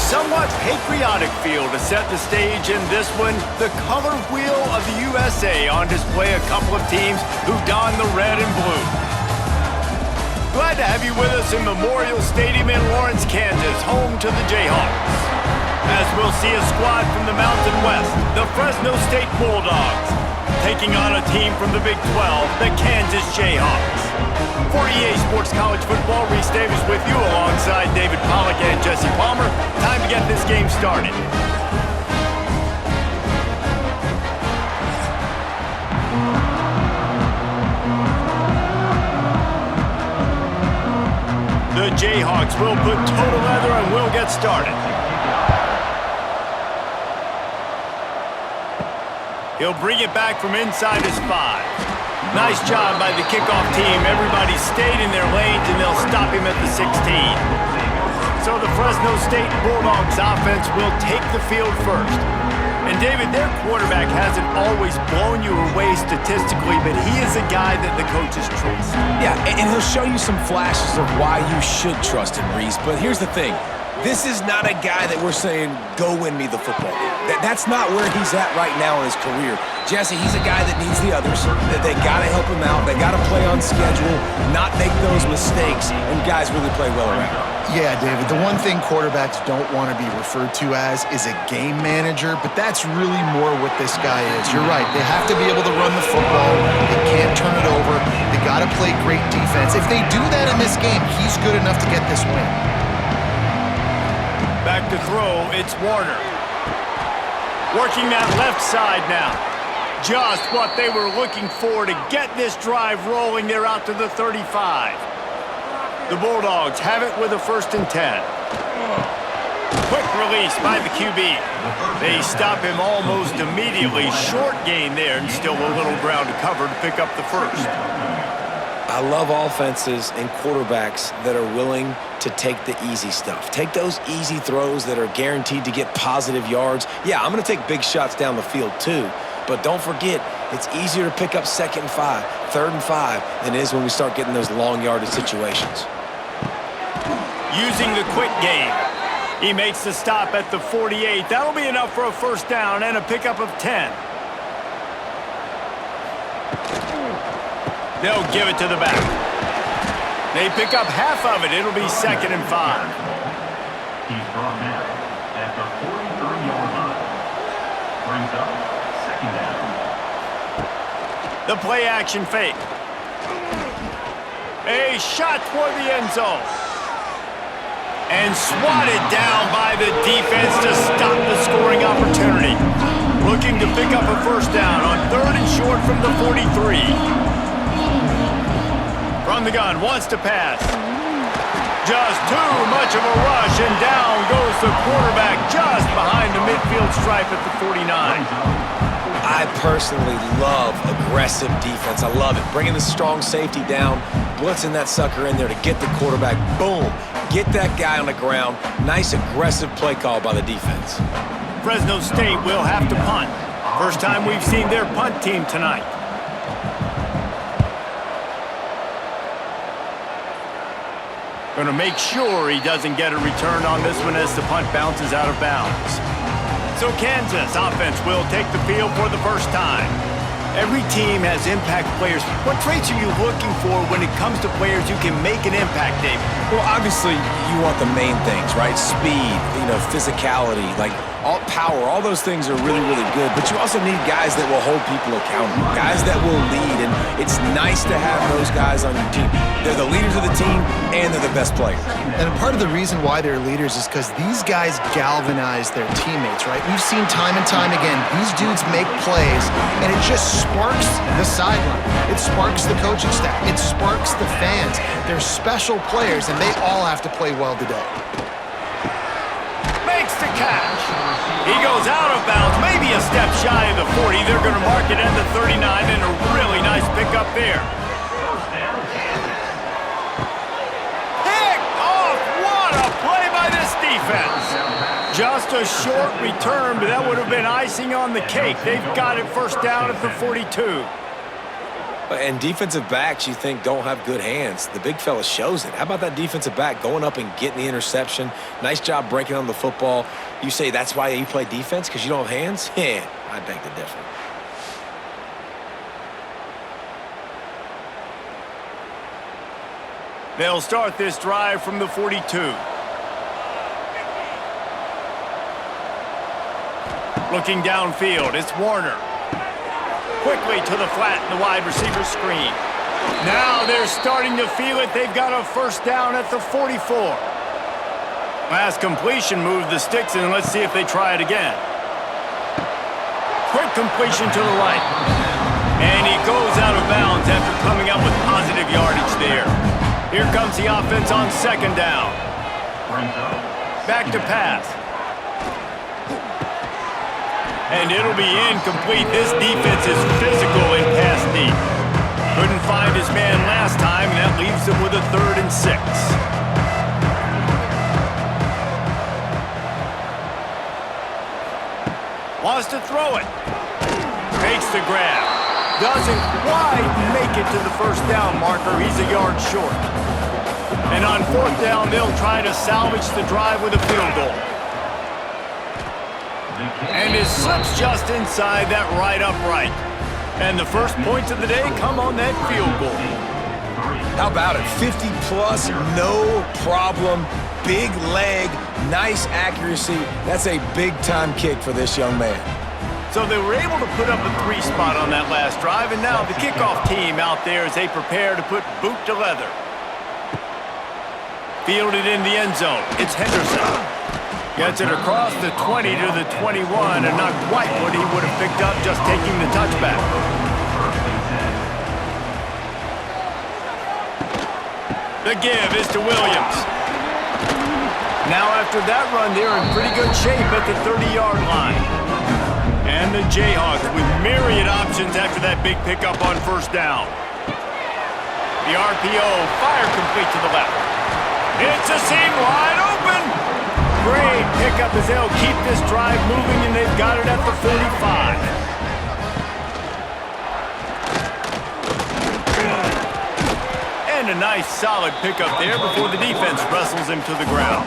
somewhat patriotic feel to set the stage in this one. The color wheel of the USA on display, a couple of teams who don the red and blue. Glad to have you with us in Memorial Stadium in Lawrence, Kansas, home to the Jayhawks. As we'll see a squad from the Mountain West, the Fresno State Bulldogs, taking on a team from the Big 12, the Kansas Jayhawks. For EA Sports College Football, Reese Davis with you alongside David Pollack and Jesse Palmer. Time to get this game started. The Jayhawks will put total leather and we'll get started. He'll bring it back from inside his 5. Nice job by the kickoff team. Everybody stayed in their lanes, and they'll stop him at the 16. So the Fresno State Bulldogs offense will take the field first. And David, their quarterback hasn't always blown you away statistically, but he is a guy that the coaches trust. Yeah, and he'll show you some flashes of why you should trust him, Reese. But here's the thing. This is not a guy that we're saying, go win me the football game. That's not where he's at right now in his career. Jesse, he's a guy that needs the others. That they got to help him out. They got to play on schedule, not make those mistakes, and guys really play well around. Yeah, David, the one thing quarterbacks don't want to be referred to as is a game manager, but that's really more what this guy is. You're right. They have to be able to run the football. They can't turn it over. They got to play great defense. If they do that in this game, he's good enough to get this win. Back to throw, it's Warner. Working that left side now. Just what they were looking for to get this drive rolling. They're out to the 35. The Bulldogs have it with a 1st and 10. Quick release by the QB. They stop him almost immediately. Short gain there, and still a little ground to cover to pick up the 1st. I love offenses and quarterbacks that are willing to take the easy stuff. Take those easy throws that are guaranteed to get positive yards. Yeah, I'm going to take big shots down the field too, but don't forget, it's easier to pick up 2nd and 5, 3rd and 5 than it is when we start getting those long yardage situations. Using the quick game. He makes the stop at the 48. That'll be enough for a 1st down and a pickup of 10. They'll give it to the back. They pick up half of it. It'll be 2nd and 5. He's brought down at the 43-yard line. Brings up 2nd down. The play action fake. A shot toward the end zone. And swatted down by the defense to stop the scoring opportunity. Looking to pick up a 1st down on 3rd and short from the 43. From the gun, wants to pass. Just too much of a rush, and down goes the quarterback just behind the midfield stripe at the 49. I personally love aggressive defense. I love it. Bringing the strong safety down, blitzing that sucker in there to get the quarterback. Boom. Get that guy on the ground. Nice aggressive play call by the defense. Fresno State will have to punt. First time we've seen their punt team tonight. Going to make sure he doesn't get a return on this one as the punt bounces out of bounds. So Kansas offense will take the field for the 1st time. Every team has impact players. What traits are you looking for when it comes to players who can make an impact, David? Well, obviously, you want the main things, right? Speed, physicality, all power, all those things are really, really good. But you also need guys that will hold people accountable, guys that will lead. And it's nice to have those guys on your team. They're the leaders of the team, and they're the best players. And part of the reason why they're leaders is because these guys galvanize their teammates, right? We've seen time and time again, these dudes make plays, and it just sparks the sideline. It sparks the coaching staff. It sparks the fans. They're special players, and they all have to play well today. Makes the catch. He goes out of bounds, maybe a step shy of the 40. They're going to mark it at the 39, and a really nice pickup there. Picked off. What a play by this defense. Just a short return, but that would have been icing on the cake. They've got it 1st down at the 42. And defensive backs, you think, don't have good hands. The big fella shows it. How about that defensive back going up and getting the interception? Nice job breaking on the football. You say that's why you play defense, because you don't have hands? Yeah, I beg to differ. They'll start this drive from the 42. Looking downfield, it's Warner. Quickly to the flat in the wide receiver screen. Now they're starting to feel it. They've got a first down at the 44. Last completion moved the sticks, and let's see if they try it again. Quick completion to the right. And he goes out of bounds after coming out with positive yardage there. Here comes the offense on second down. Back to pass. And it'll be incomplete. This defense is physical in pass deep. Couldn't find his man last time, and that leaves him with a 3rd and 6. Wants to throw it. Takes the grab. Doesn't quite make it to the first down marker. He's a yard short. And on 4th down, they'll try to salvage the drive with a field goal. And it slips just inside that right upright. And the first points of the day come on that field goal. How about it? 50-plus, no problem. Big leg, nice accuracy. That's a big-time kick for this young man. So they were able to put up a 3 spot on that last drive, and now the kickoff team out there as they prepare to put boot to leather. Fielded in the end zone. It's Henderson. Gets it across the 20 to the 21, and not quite what he would have picked up just taking the touchback. The give is to Williams. Now after that run, they're in pretty good shape at the 30-yard line. And the Jayhawks with myriad options after that big pickup on first down. The RPO, fire complete to the left. It's a seam wide open. Great pickup as they'll keep this drive moving, and they've got it at the 45. And a nice solid pickup there before the defense wrestles him to the ground.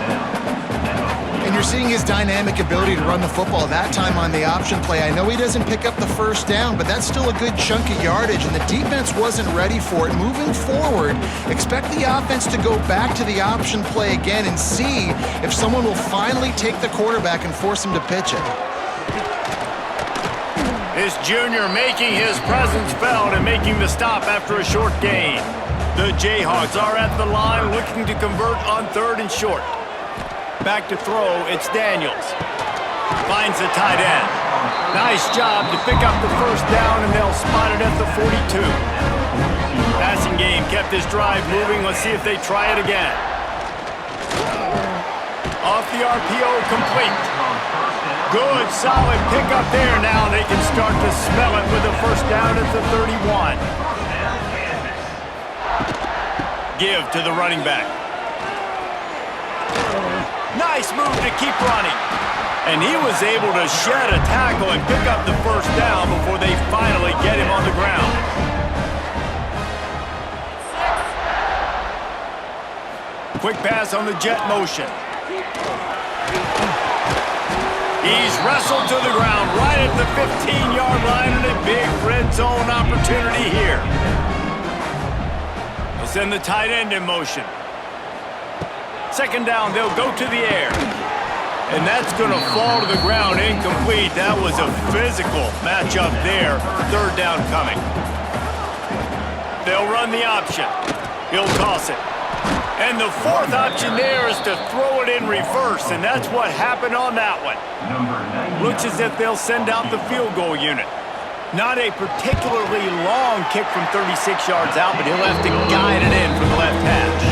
And you're seeing his dynamic ability to run the football, that time on the option play. I know he doesn't pick up the first down, but that's still a good chunk of yardage, and the defense wasn't ready for it. Moving forward, expect the offense to go back to the option play again and see if someone will finally take the quarterback and force him to pitch it. This junior making his presence felt and making the stop after a short gain. The Jayhawks are at the line looking to convert on 3rd and short. Back to throw, it's Daniels. Finds the tight end. Nice job to pick up the first down, and they'll spot it at the 42. Passing game kept this drive moving. Let's see if they try it again. Off the RPO, complete. Good, solid pickup there. Now they can start to smell it with a first down at the 31. Give to the running back. Nice move to keep running. And he was able to shed a tackle and pick up the first down before they finally get him on the ground. Quick pass on the jet motion. He's wrestled to the ground right at the 15-yard line, and a big red zone opportunity here. They'll send the tight end in motion. Second down, they'll go to the air. And that's going to fall to the ground incomplete. That was a physical matchup there. 3rd down coming. They'll run the option. He'll toss it. And the 4th option there is to throw it in reverse, and that's what happened on that one. Looks as if they'll send out the field goal unit. Not a particularly long kick from 36 yards out, but he'll have to guide it in from the left hash.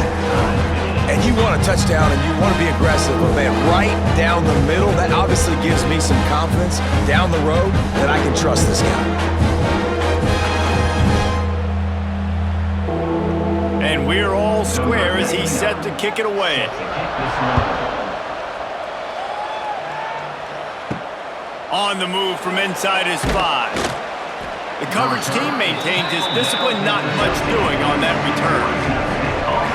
And you want a touchdown and you want to be aggressive, but man, right down the middle, that obviously gives me some confidence down the road that I can trust this guy. And we're all square as he's set to kick it away. On the move from inside his 5. The coverage team maintains his discipline, not much doing on that return.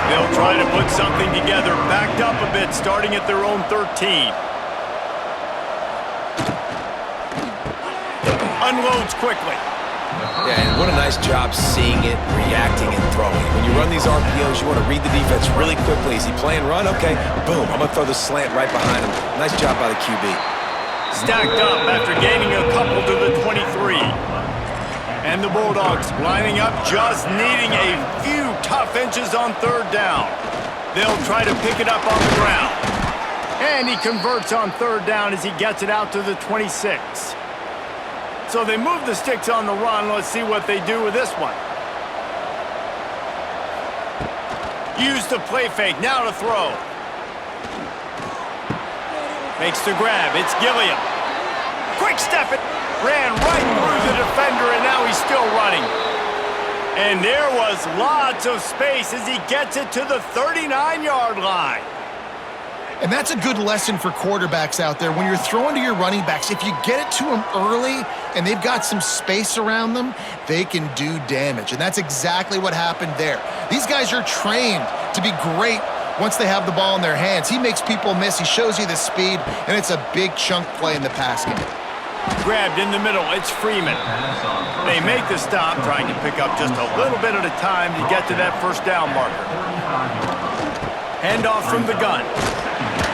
They'll try to put something together, backed up a bit, starting at their own 13. Unloads quickly. Yeah, and what a nice job seeing it, reacting, and throwing. When you run these RPOs, you want to read the defense really quickly. Is he playing run? Okay, boom. I'm going to throw the slant right behind him. Nice job by the QB. Stacked up after gaining a couple to the 23. And the Bulldogs lining up, just needing a few tough inches on third down. They'll try to pick it up on the ground. And he converts on third down as he gets it out to the 26. So they move the sticks on the run. Let's see what they do with this one. Use the play fake, now to throw. Makes the grab, it's Gilliam. Quick step, it ran right through the defender, and now he's still running. And there was lots of space as he gets it to the 39-yard line. And that's a good lesson for quarterbacks out there. When you're throwing to your running backs, if you get it to them early and they've got some space around them, they can do damage. And that's exactly what happened there. These guys are trained to be great once they have the ball in their hands. He makes people miss. He shows you the speed, and it's a big chunk play in the pass game. Grabbed in the middle, it's Freeman. They make the stop, trying to pick up just a little bit at a time to get to that first down marker. Handoff from the gun.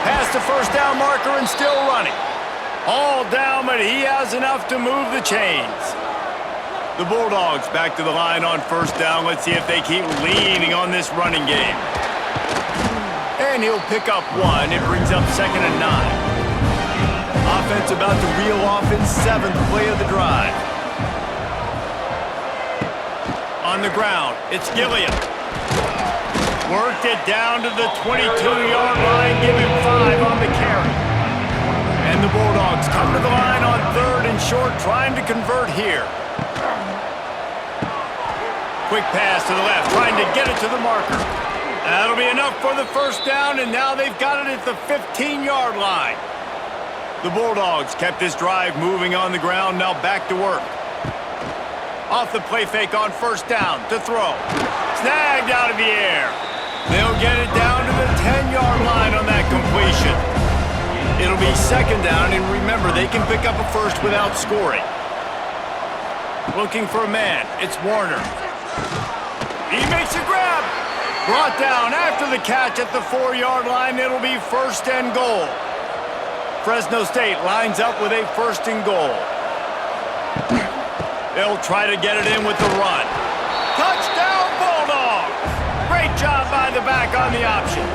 Past the first down marker and still running. All down, but he has enough to move the chains. The Bulldogs back to the line on first down. Let's see if they keep leaning on this running game. And he'll pick up one. It brings up 2nd and 9. Offense about to reel off its 7th play of the drive. On the ground, it's Gilliam. Worked it down to the 22-yard line, give him 5 on the carry. And the Bulldogs come to the line on 3rd and short, trying to convert here. Quick pass to the left, trying to get it to the marker. That'll be enough for the first down, and now they've got it at the 15-yard line. The Bulldogs kept this drive moving on the ground, now back to work. Off the play fake on first down to throw. Snagged out of the air. They'll get it down to the 10-yard line on that completion. It'll be 2nd down, and remember, they can pick up a first without scoring. Looking for a man, it's Warner. He makes a grab. Brought down after the catch at the 4-yard line. It'll be 1st and goal. Fresno State lines up with a 1st and goal. They'll try to get it in with the run. Touchdown, Bulldogs! Great job by the back on the option.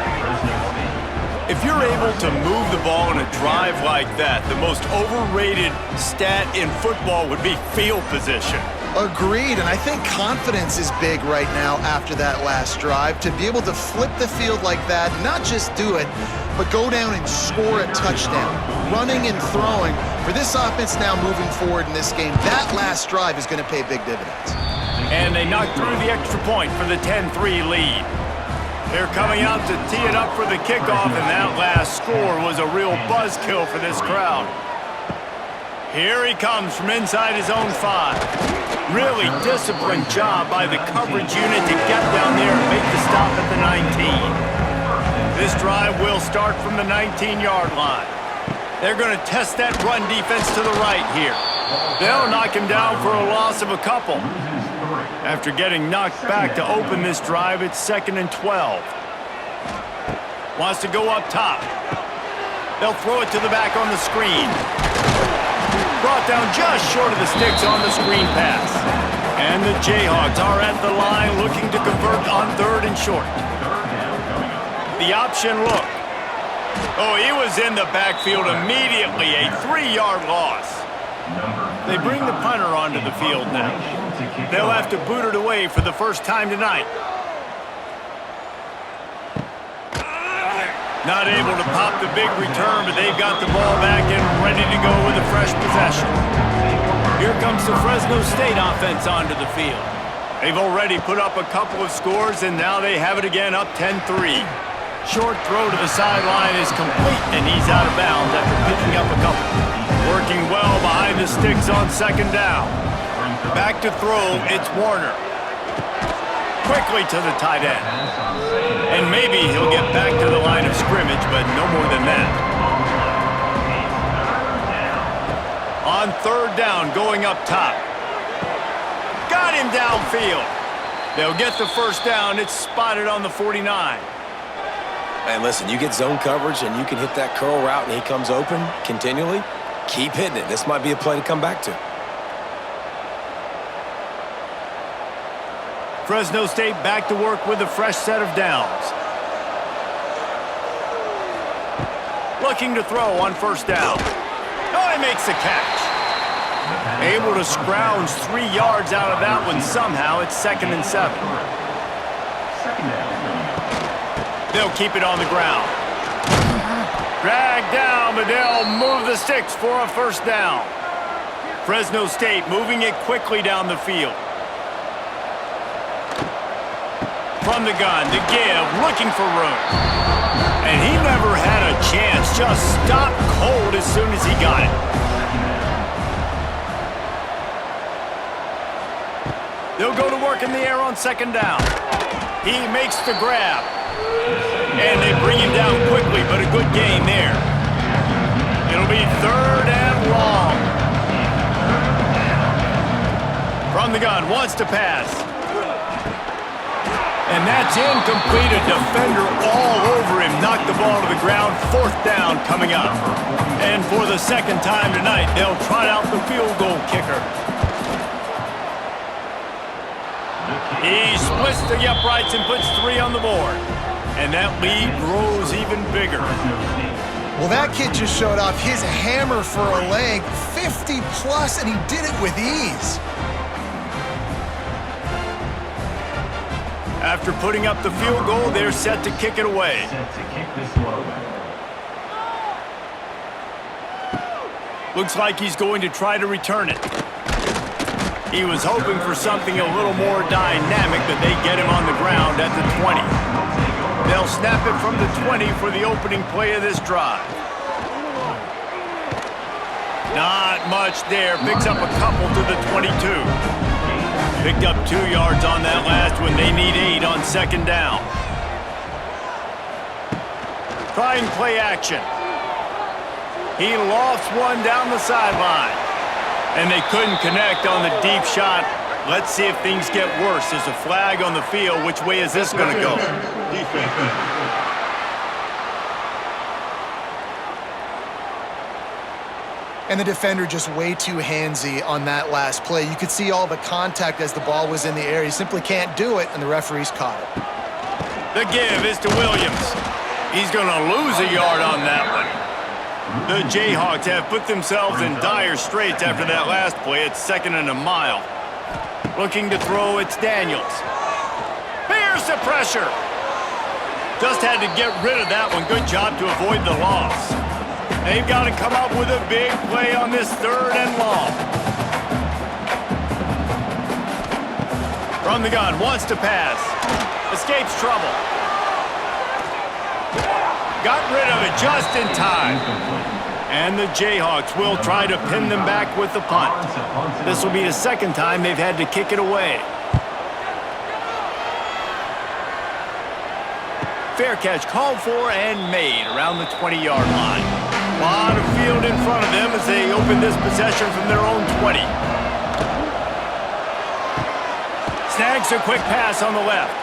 If you're able to move the ball in a drive like that, the most overrated stat in football would be field position. Agreed, and I think confidence is big right now after that last drive. To be able to flip the field like that, not just do it, but go down and score a touchdown. Running and throwing. For this offense now moving forward in this game, that last drive is going to pay big dividends. And they knock through the extra point for the 10-3 lead. They're coming out to tee it up for the kickoff, and that last score was a real buzzkill for this crowd. Here he comes from inside his own 5. Really disciplined job by the coverage unit to get down there and make the stop at the 19. This drive will start from the 19-yard line. They're going to test that run defense to the right here. They'll knock him down for a loss of a couple. After getting knocked back to open this drive, it's 2nd and 12. Wants to go up top. They'll throw it to the back on the screen. Brought down just short of the sticks on the screen pass. And the Jayhawks are at the line looking to convert on 3rd and short. The option look. Oh, he was in the backfield immediately, a 3-yard loss. They bring the punter onto the field now. They'll have to boot it away for the first time tonight. Not able to pop the big return, but they've got the ball back and ready to go with a fresh possession. Here comes the Fresno State offense onto the field. They've already put up a couple of scores, and now they have it again up 10-3. Short throw to the sideline is complete, and he's out of bounds after picking up a couple. Working well behind the sticks on 2nd down. Back to throw, it's Warner. Quickly to the tight end. And maybe he'll get back to the line of scrimmage, but no more than that. On third down, going up top. Got him downfield. They'll get the first down. It's spotted on the 49. And listen, you get zone coverage and you can hit that curl route and he comes open continually. Keep hitting it. This might be a play to come back to. Fresno State back to work with a fresh set of downs. Looking to throw on first down. Oh, he makes the catch. Able to scrounge 3 yards out of that one somehow. It's 2nd and 7. They'll keep it on the ground. Drag down, but they'll move the sticks for a first down. Fresno State moving it quickly down the field. From the gun, to give, looking for room. And he never had a chance, just stopped cold as soon as he got it. They'll go to work in the air on second down. He makes the grab. And they bring him down quickly, but a good gain there. It'll be third and long. From the gun, wants to pass. And that's incomplete. A defender all over him. Knocked the ball to the ground. Fourth down coming up. And for the second time tonight, they'll trot out the field goal kicker. He splits the uprights and puts 3 on the board. And that lead grows even bigger. Well, that kid just showed off his hammer for a leg. 50+, and he did it with ease. After putting up the field goal, they're set to kick it away. Looks like he's going to try to return it. He was hoping for something a little more dynamic, but they get him on the ground at the 20. They'll snap it from the 20 for the opening play of this drive. Not much there. Picks up a couple to the 22. Picked up 2 yards on that last one. They need 8 on second down. Trying play action. He lofts one down the sideline. And they couldn't connect on the deep shot. Let's see if things get worse. There's a flag on the field. Which way is this going to go? And the defender just way too handsy on that last play. You could see all the contact as the ball was in the air. He simply can't do it, and the referee's caught it. The give is to Williams. He's going to lose a yard on that one. The Jayhawks have put themselves in dire straits after that last play. It's 2nd and a mile. Looking to throw, it's Daniels. Here's the pressure. Just had to get rid of that one. Good job to avoid the loss. They've got to come up with a big play on this 3rd and long. From the gun, wants to pass. Escapes trouble. Got rid of it just in time. And the Jayhawks will try to pin them back with the punt. This will be the 2nd time they've had to kick it away. Fair catch called for and made around the 20-yard line. A lot of field in front of them as they open this possession from their own 20. Snags a quick pass on the left.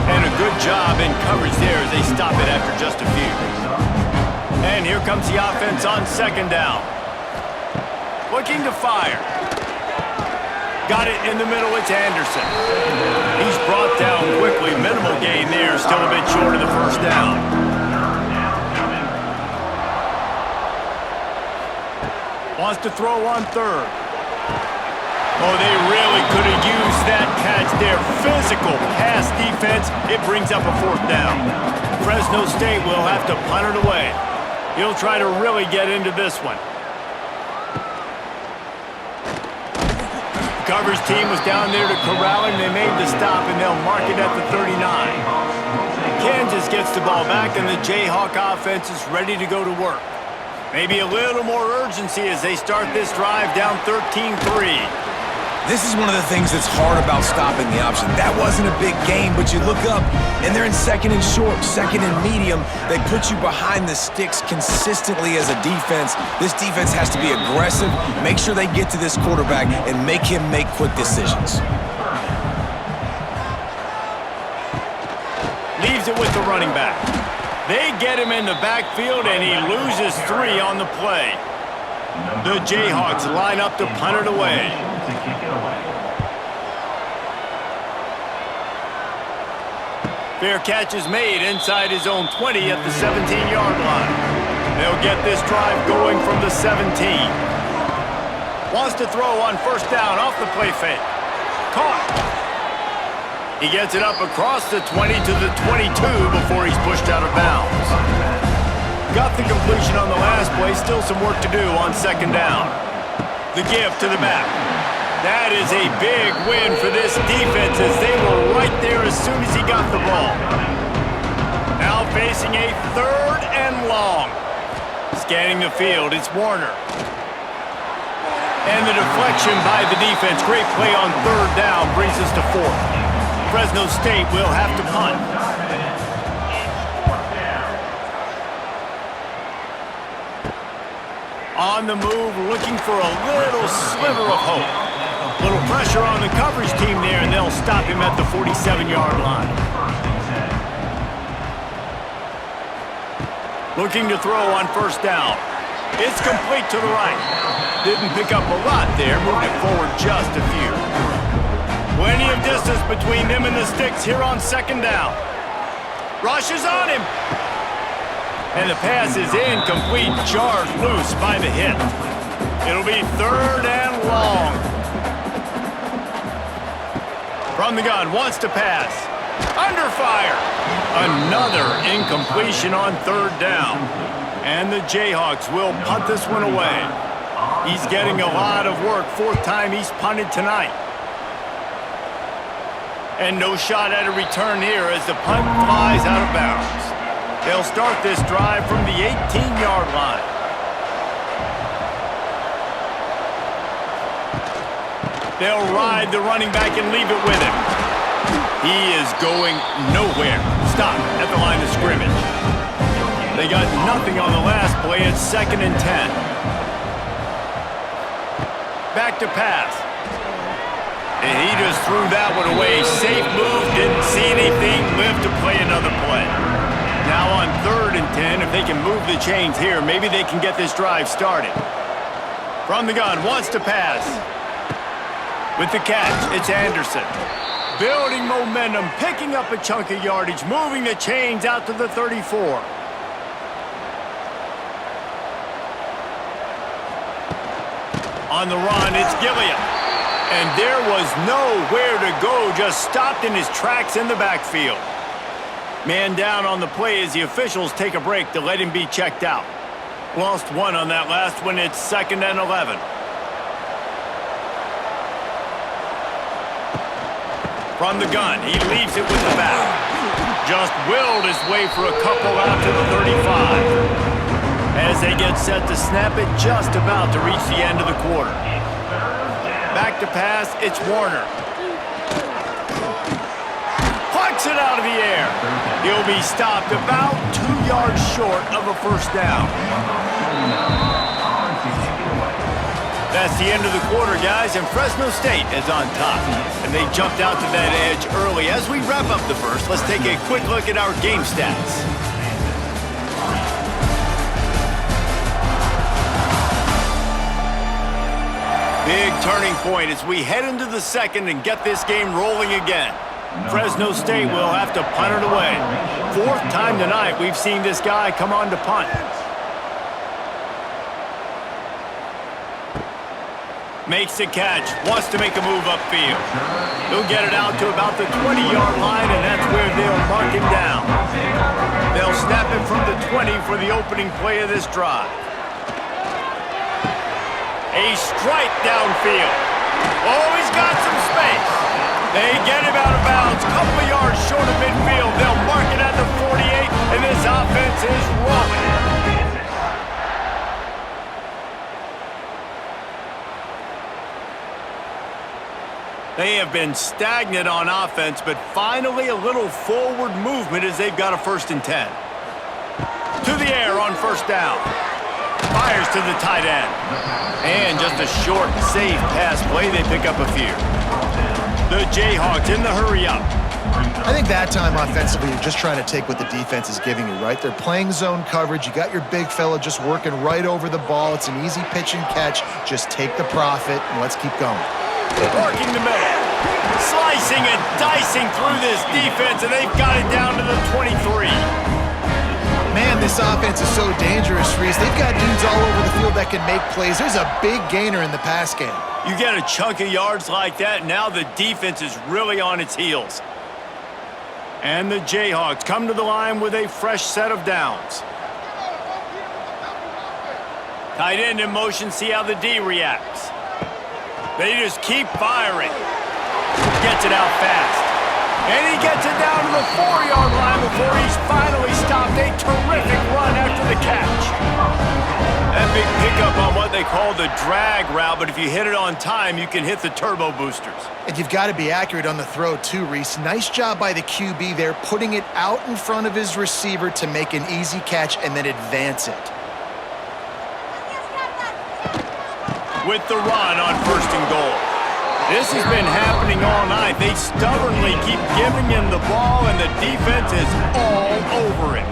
And a good job in coverage there as they stop it after just a few. And here comes the offense on second down. Looking to fire. Got it in the middle, it's Anderson. He's brought down quickly. Minimal gain there, still a bit short of the first down. Wants to throw on third. Oh, they really could have used that catch there. Physical pass defense. It brings up a 4th down. Fresno State will have to punt it away. He'll try to really get into this one. Coverage team was down there to corral him. They made the stop, and they'll mark it at the 39. Kansas gets the ball back, and the Jayhawk offense is ready to go to work. Maybe a little more urgency as they start this drive down 13-3. This is one of the things that's hard about stopping the option. That wasn't a big gain, but you look up, and they're in second and short, second and medium. They put you behind the sticks consistently as a defense. This defense has to be aggressive, make sure they get to this quarterback, and make him make quick decisions. Leaves it with the running back. They get him in the backfield, and he loses 3 on the play. The Jayhawks line up to punt it away. Fair catch is made inside his own 20 at the 17-yard line. They'll get this drive going from the 17. Wants to throw on first down off the play fake. Caught. He gets it up across the 20 to the 22 before he's pushed out of bounds. Got the completion on the last play. Still some work to do on second down. The give to the back. That is a big win for this defense as they were right there as soon as he got the ball. Now facing a 3rd and long. Scanning the field, it's Warner. And the deflection by the defense. Great play on 3rd down brings us to 4th. Fresno State will have to punt. On the move, looking for a little sliver of hope. Little pressure on the coverage team there, and they'll stop him at the 47-yard line. Looking to throw on first down. It's complete to the right. Didn't pick up a lot there, moved it forward just a few. Plenty of distance between them and the sticks here on second down. Rushes on him. And the pass is incomplete, jarred loose by the hit. It'll be 3rd and long. From the gun, wants to pass. Under fire. Another incompletion on 3rd down. And the Jayhawks will punt this one away. He's getting a lot of work. 4th time he's punted tonight. And no shot at a return here as the punt flies out of bounds. They'll start this drive from the 18-yard line. They'll ride the running back and leave it with him. He is going nowhere. Stop at the line of scrimmage. They got nothing on the last play. It's 2nd and 10. Back to pass. And he just threw that one away. Safe move, didn't see anything, lived to play another play. Now on 3rd and 10, if they can move the chains here, maybe they can get this drive started. From the gun, wants to pass. With the catch, it's Anderson. Building momentum, picking up a chunk of yardage, moving the chains out to the 34. On the run, it's Gilliam. And there was nowhere to go, just stopped in his tracks in the backfield. Man down on the play as the officials take a break to let him be checked out. Lost 1 on that last one, it's 2nd and 11. From the gun, he leaves it with the back. Just willed his way for a couple out to the 35. As they get set to snap it, just about to reach the end of the quarter. Back to pass, it's Warner. Plucks it out of the air. He'll be stopped about 2 yards short of a first down. That's the end of the quarter, guys, and Fresno State is on top. And they jumped out to that edge early. As we wrap up the first, let's take a quick look at our game stats. Big turning point as we head into the second and get this game rolling again. Fresno State will have to punt it away. 4th time tonight we've seen this guy come on to punt. Makes the catch, wants to make a move upfield. He'll get it out to about the 20-yard line, and that's where they'll mark him down. They'll snap it from the 20 for the opening play of this drive. A strike downfield. Oh, he's got some space. They get him out of bounds, couple of yards short of midfield. They'll mark it at the 48, and this offense is rolling. have been stagnant on offense, but finally a little forward movement as they've got a 1st and 10. To the air on 1st down. Fires to the tight end. And just a short, safe pass play. They pick up a few. The Jayhawks in the hurry-up. I think that time offensively, you're just trying to take what the defense is giving you, right? They're playing zone coverage. You got your big fella just working right over the ball. It's an easy pitch and catch. Just take the profit, and let's keep going. Working the middle. Slicing and dicing through this defense, and they've got it down to the 23. Man, this offense is so dangerous, Reese. They've got dudes all over the field that can make plays. There's a big gainer in the pass game. You get a chunk of yards like that, now the defense is really on its heels. And the Jayhawks come to the line with a fresh set of downs. Tight end in motion, see how the D reacts. They just keep firing. Gets it out fast. And he gets it down to the 4-yard line before he's finally stopped. A terrific run after the catch. That big pickup on what they call the drag route, but if you hit it on time, you can hit the turbo boosters. And you've got to be accurate on the throw too, Reese. Nice job by the QB there, putting it out in front of his receiver to make an easy catch and then advance it. With the run on 1st and goal. This has been happening all night. They stubbornly keep giving him the ball, and the defense is all over him.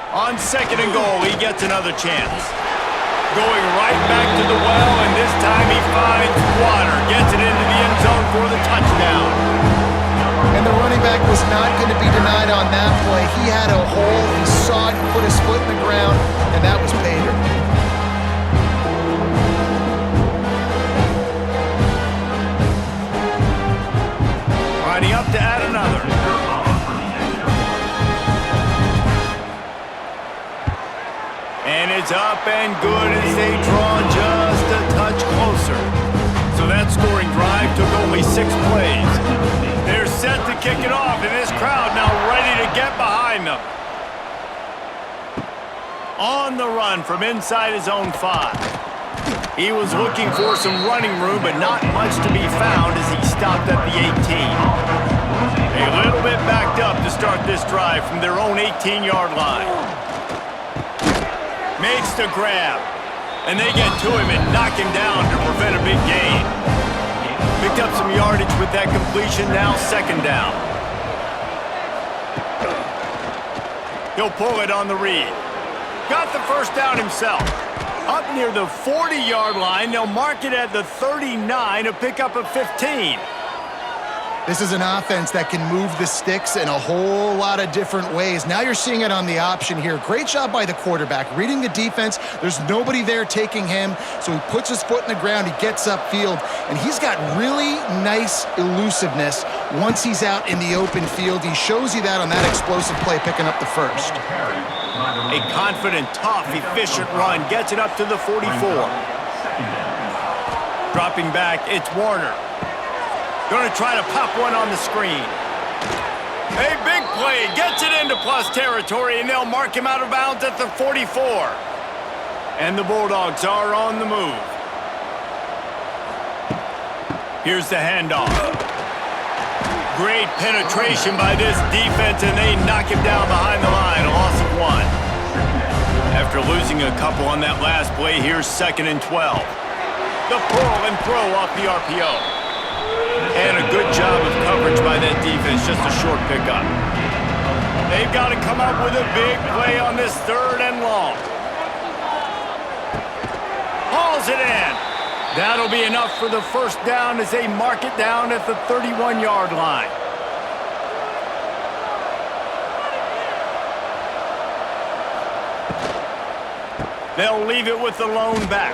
On 2nd and goal, he gets another chance. Going right back to the well, and this time he finds water. Gets it into the end zone for the touchdown. And the running back was not going to be denied on that play. He had a hole, he saw it, put his foot in the ground, and that was pay dirt. Lining up to add another. And it's up and good as they draw just a touch closer. So that scoring drive took only 6 plays. They're set to kick it off, and this crowd now ready to get behind them. On the run from inside his own 5. He was looking for some running room, but not much to be found as he stopped at the 18. A little bit backed up to start this drive from their own 18-yard line. Makes the grab, and they get to him and knock him down to prevent a big gain. Picked up some yardage with that completion, now 2nd down. He'll pull it on the read. Got the 1st down himself. Up near the 40-yard line, they'll mark it at the 39, a pickup of 15. This is an offense that can move the sticks in a whole lot of different ways. Now you're seeing it on the option here. Great job by the quarterback. Reading the defense, there's nobody there taking him, so he puts his foot in the ground, he gets upfield, and he's got really nice elusiveness once he's out in the open field. He shows you that on that explosive play, picking up the 1st. A confident, tough, efficient run gets it up to the 44. Dropping back, it's Warner. Going to try to pop one on the screen. A big play, gets it into plus territory, and they'll mark him out of bounds at the 44. And the Bulldogs are on the move. Here's the handoff. Great penetration by this defense, and they knock him down behind the line, a loss of 1. After losing a couple on that last play, here's 2nd and 12. The pull and throw off the RPO. And a good job of coverage by that defense, just a short pickup. They've got to come up with a big play on this 3rd and long. Hauls it in. That'll be enough for the 1st down as they mark it down at the 31-yard line. They'll leave it with the lone back.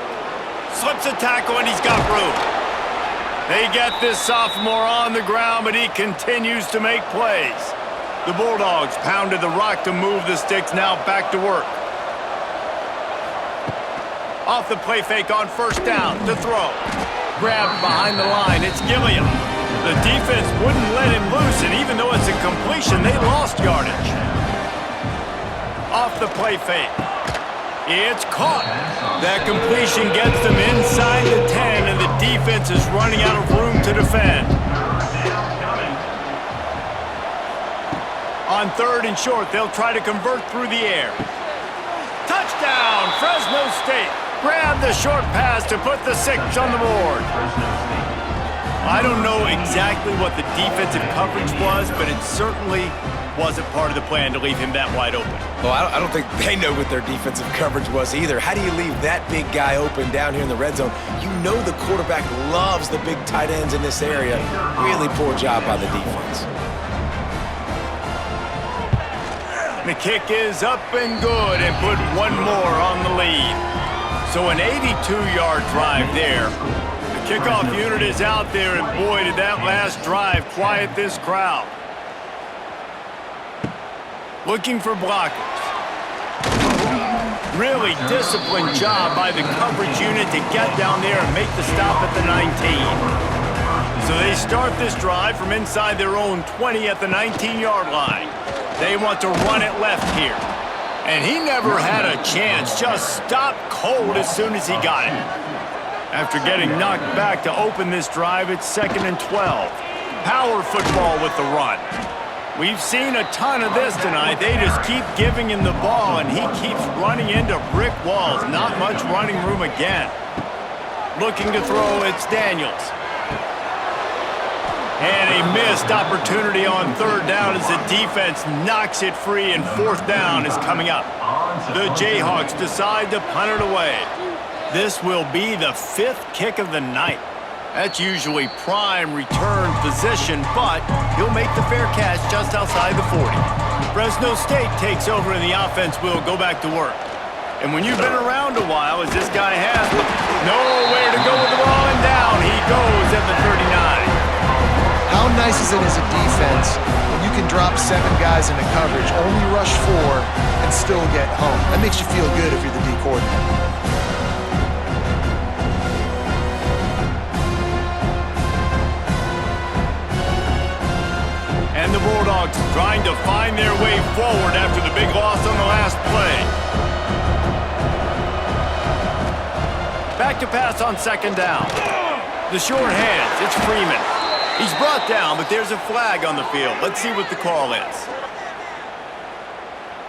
Slips a tackle, and he's got room. They get this sophomore on the ground, but he continues to make plays. The Bulldogs pounded the rock to move the sticks, now back to work. Off the play fake on 1st down to throw. Grabbed behind the line, it's Gilliam. The defense wouldn't let him loose, and even though it's a completion, they lost yardage. Off the play fake. It's caught. That completion gets them inside the 10, and the defense is running out of room to defend. On 3rd and short, they'll try to convert through the air. Touchdown, Fresno State. Grab the short pass to put the 6 on the board. I don't know exactly what the defensive coverage was, but it certainly wasn't part of the plan to leave him that wide open. Well, I don't think they know what their defensive coverage was either. How do you leave that big guy open down here in the red zone? You know the quarterback loves the big tight ends in this area. Really poor job by the defense. The kick is up and good and put one more on the lead. So an 82-yard drive there. The kickoff unit is out there, and boy, did that last drive quiet this crowd. Looking for blockers. Really disciplined job by the coverage unit to get down there and make the stop at the 19. So they start this drive from inside their own 20 at the 19-yard line. They want to run it left here. And he never had a chance, just stopped cold as soon as he got it. After getting knocked back to open this drive, it's 2nd and 12. Power football with the run. We've seen a ton of this tonight. They just keep giving him the ball, and he keeps running into brick walls. Not much running room again. Looking to throw, it's Daniels. And a missed opportunity on 3rd down as the defense knocks it free, and 4th down is coming up. The Jayhawks decide to punt it away. This will be the 5th kick of the night. That's usually prime return position, but he'll make the fair catch just outside the 40. Fresno State takes over, and the offense will go back to work. And when you've been around a while, as this guy has, nowhere to go with the ball, and down he goes at the 39. How nice is it as a defense when you can drop 7 guys into coverage, only rush 4, and still get home? That makes you feel good if you're the D coordinator. And the Bulldogs trying to find their way forward after the big loss on the last play. Back to pass on 2nd down. The short hands, it's Freeman. He's brought down, but there's a flag on the field. Let's see what the call is.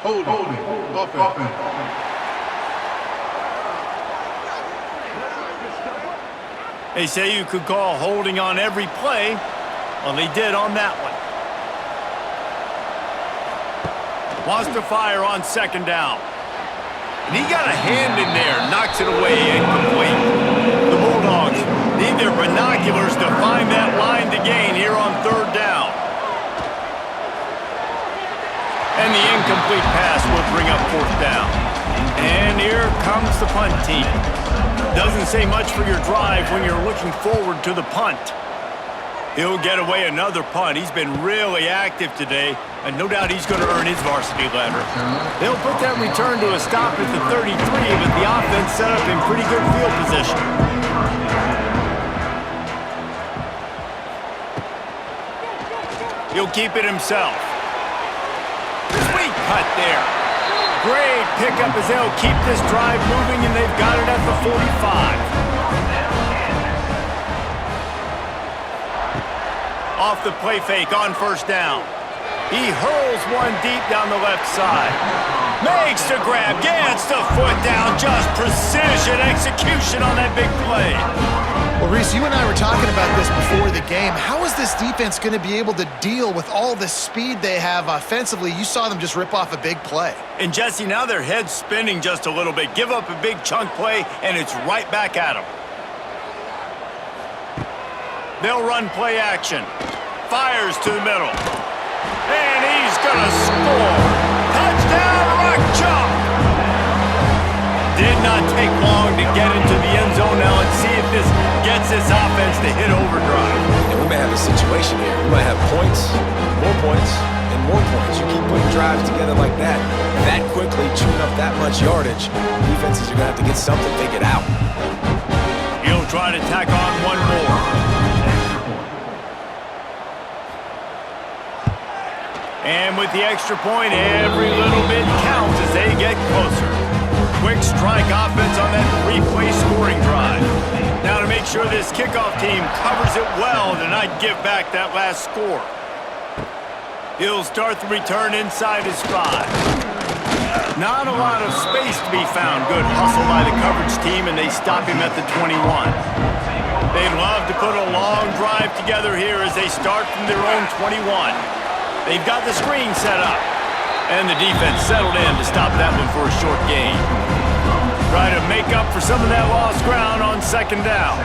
Holding. Offense. They say you could call holding on every play. Well, they did on that one. Wants to fire on 2nd down. And he got a hand in there, knocks it away, incomplete. The Bulldogs need their binoculars to find that line to gain here on 3rd down. And the incomplete pass will bring up 4th down. And here comes the punt team. Doesn't say much for your drive when you're looking forward to the punt. He'll get away another punt. He's been really active today, and no doubt he's going to earn his varsity letter. They'll put that return to a stop at the 33, but the offense set up in pretty good field position. He'll keep it himself. Sweet cut there. Great pickup as they'll keep this drive moving, and they've got it at the 45. Off the play fake on 1st down. He hurls one deep down the left side. Makes the grab, gets the foot down. Just precision execution on that big play. Well, Reese, you and I were talking about this before the game. How is this defense going to be able to deal with all the speed they have offensively? You saw them just rip off a big play. And Jesse, now their head's spinning just a little bit. Give up a big chunk play, and it's right back at them. They'll run play action. Fires to the middle. And he's going to score. Touchdown, Rock Chalk. Did not take long to get into the end zone. Now let's see if this gets this offense to hit overdrive. And we may have a situation here. We might have points, and more points. You keep putting drives together like that quickly, chewing up that much yardage, defenses are going to have to get something figured out. He'll try to tack on one more. And with the extra point, every little bit counts as they get closer. quick strike offense on that three-play scoring drive. Now to make sure this kickoff team covers it well to not give back that last score. He'll start the return inside his 5. Not a lot of space to be found. Good hustle by the coverage team, and they stop him at the 21. They'd love to put a long drive together here as they start from their own 21. They've got the screen set up, and the defense settled in to stop that one for a short gain. Try to make up for some of that lost ground on second down.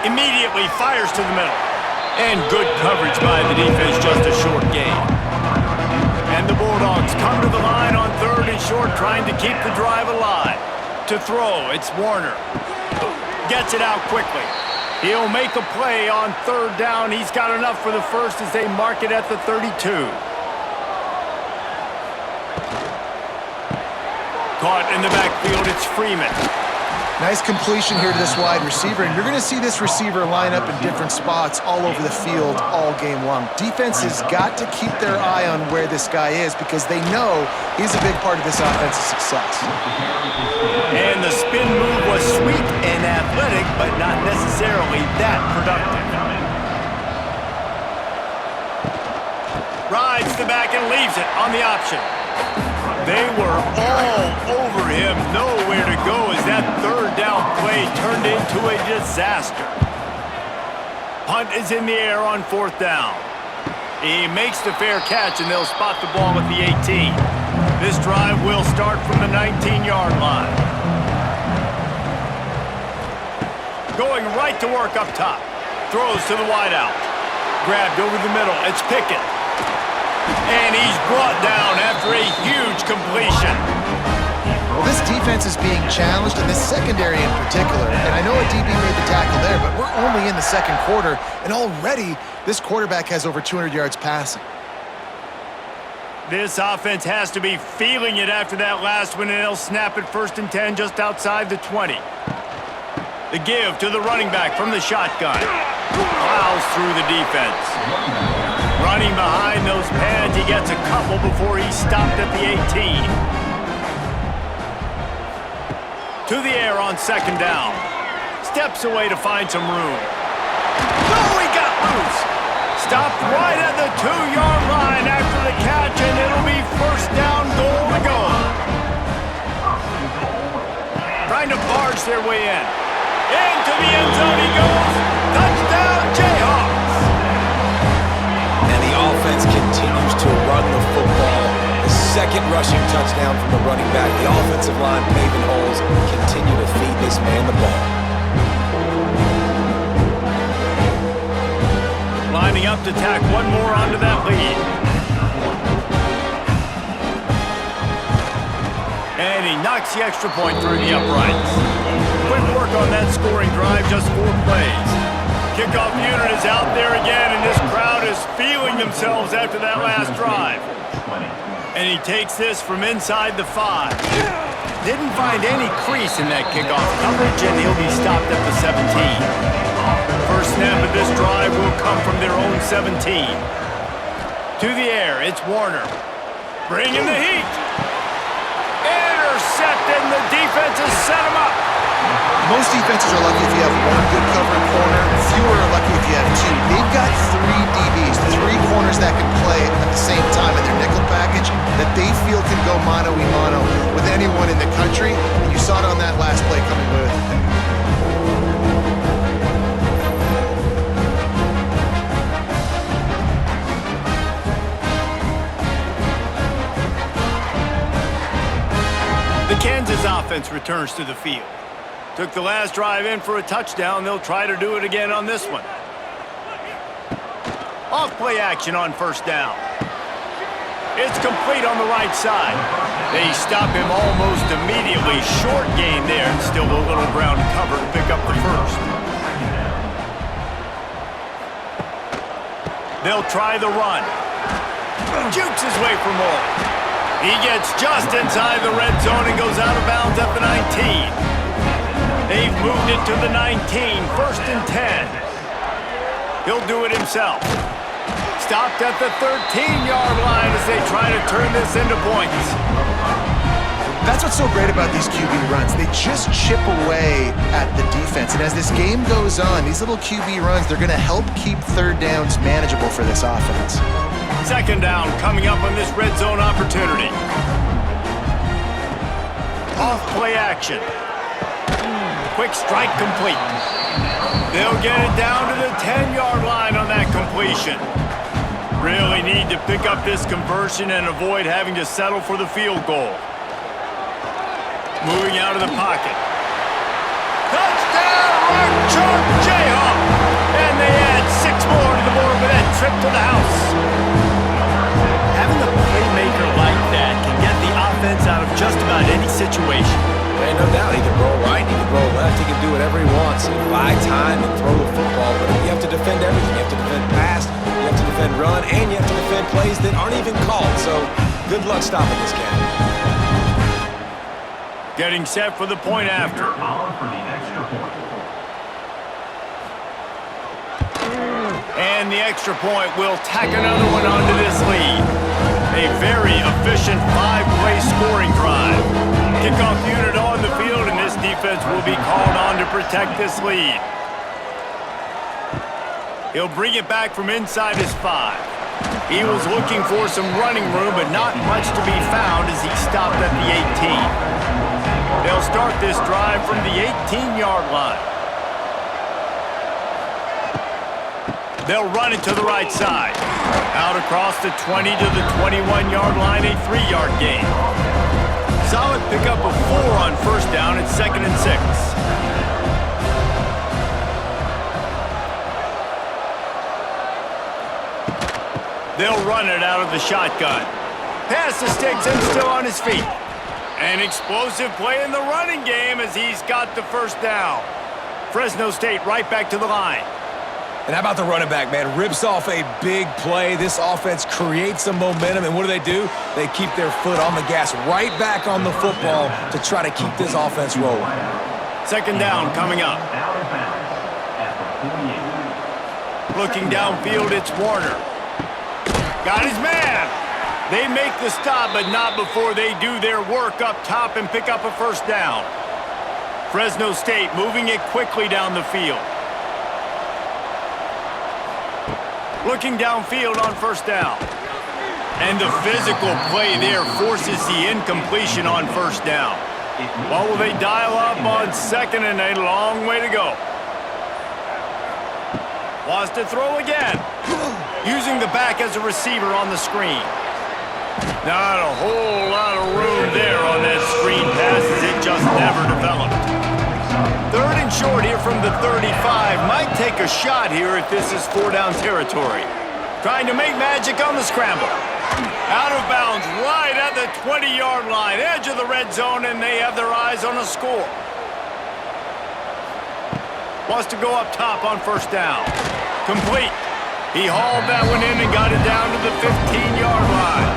Immediately fires to the middle. And good coverage by the defense, just a short gain. And the Bulldogs come to the line on 3rd and short, trying to keep the drive alive. To throw, it's Warner. Gets it out quickly. He'll make a play on 3rd down. He's got enough for the first as they mark it at the 32. Caught in the backfield, it's Freeman. Nice completion here to this wide receiver, and you're going to see this receiver line up in different spots all over the field all game long. Defense has got to keep their eye on where this guy is because they know he's a big part of this offense's success. And the spin move was sweet and athletic, but not necessarily that productive. Rides the back and leaves it on the option. They were all over him, nowhere to go as that 3rd down play turned into a disaster. Punt is in the air on 4th down. He makes the fair catch, and they'll spot the ball at the 18. This drive will start from the 19-yard line. Going right to work up top. Throws to the wideout. Grabbed over the middle. It's Pickett. And he's brought down after a huge completion. Well, this defense is being challenged, and this secondary in particular. And I know a DB made the tackle there, but we're only in the 2nd quarter, and already this quarterback has over 200 yards passing. This offense has to be feeling it after that last one, and they'll snap it 1st and 10 just outside the 20. The give to the running back from the shotgun. Plows through the defense. Running behind those pads, he gets a couple before he's stopped at the 18. To the air on 2nd down. Steps away to find some room. Oh, he got loose. Stopped right at the 2-yard line after the catch, and it'll be 1st down, goal to go. Trying to barge their way in. Into the end zone he goes. Touchdown, Jayhawks. And the offense continues to run the football. The 2nd rushing touchdown from the running back. The offensive line paving holes. Continue to feed this man the ball. Lining up to tack one more onto that lead. And he knocks the extra point through the uprights. Quick work on that scoring drive, just 4 plays. Kickoff unit is out there again, and this crowd is feeling themselves after that last drive. And he takes this from inside the 5. Didn't find any crease in that kickoff coverage, and he'll be stopped at the 17. First snap of this drive will come from their own 17. To the air, it's Warner. Bringing the heat. Intercepted, and the defense has set him up. Most defenses are lucky if you have one good covering corner. Fewer are lucky if you have 2. They've got 3 DBs, 3 corners that can play at the same time in their nickel package that they feel can go mano-a-mano with anyone in the country. And you saw it on that last play coming with. The Kansas offense returns to the field. Took the last drive in for a touchdown. They'll try to do it again on this one. Off-play action on 1st down. It's complete on the right side. They stop him almost immediately. Short gain there, and still a little ground to cover to pick up the first. They'll try the run. Jukes his way for more. He gets just inside the red zone and goes out of bounds at the 19. They've moved it to the 19, 1st and 10. He'll do it himself. Stopped at the 13-yard line as they try to turn this into points. That's what's so great about these QB runs. They just chip away at the defense. And as this game goes on, these little QB runs, they're going to help keep third downs manageable for this offense. Second down coming up on this red zone opportunity. Off play action. Quick strike complete. They'll get it down to the 10-yard line on that completion. Really need to pick up this conversion and avoid having to settle for the field goal. Moving out of the pocket. Touchdown, Archer Jayhawk! And they add 6 more to the board with that trip to the house. Having a playmaker like that can get the offense out of just about any situation. Ain't no doubt. He can roll right, he can roll left, he can do whatever he wants. He can buy time and throw the football, but you have to defend everything. You have to defend pass, you have to defend run, and you have to defend plays that aren't even called. So, good luck stopping this guy. Getting set for the point after. For the extra point. And the extra point will tack another one onto this lead. A very efficient 5-play scoring drive. Kickoff unit on the field, and this defense will be called on to protect this lead. He'll bring it back from inside his 5. He was looking for some running room, but not much to be found as he stopped at the 18. They'll start this drive from the 18-yard line. They'll run it to the right side. Out across the 20 to the 21-yard line, a 3-yard gain. Solid pickup of 4 on first down at 2nd and 6. They'll run it out of the shotgun. Pass to Sticks and still on his feet. An explosive play in the running game as he's got the first down. Fresno State right back to the line. And how about the running back, man? Rips off a big play. This offense creates some momentum, and what do? They keep their foot on the gas, right back on the football to try to keep this offense rolling. Second down coming up. Out of bounds at the 48. Looking downfield, it's Warner. Got his man. They make the stop, but not before they do their work up top and pick up a first down. Fresno State moving it quickly down the field. Looking downfield on first down. And the physical play there forces the incompletion on first down. What will they dial up on second and a long way to go? Wants to throw again. Using the back as a receiver on the screen. Not a whole lot of room there on that screen pass as it just never developed. Third and short here from the 35. Might take a shot here if this is 4-down territory. Trying to make magic on the scramble. Out of bounds right at the 20-yard line. Edge of the red zone, and they have their eyes on a score. Wants to go up top on first down. Complete. He hauled that one in and got it down to the 15-yard line.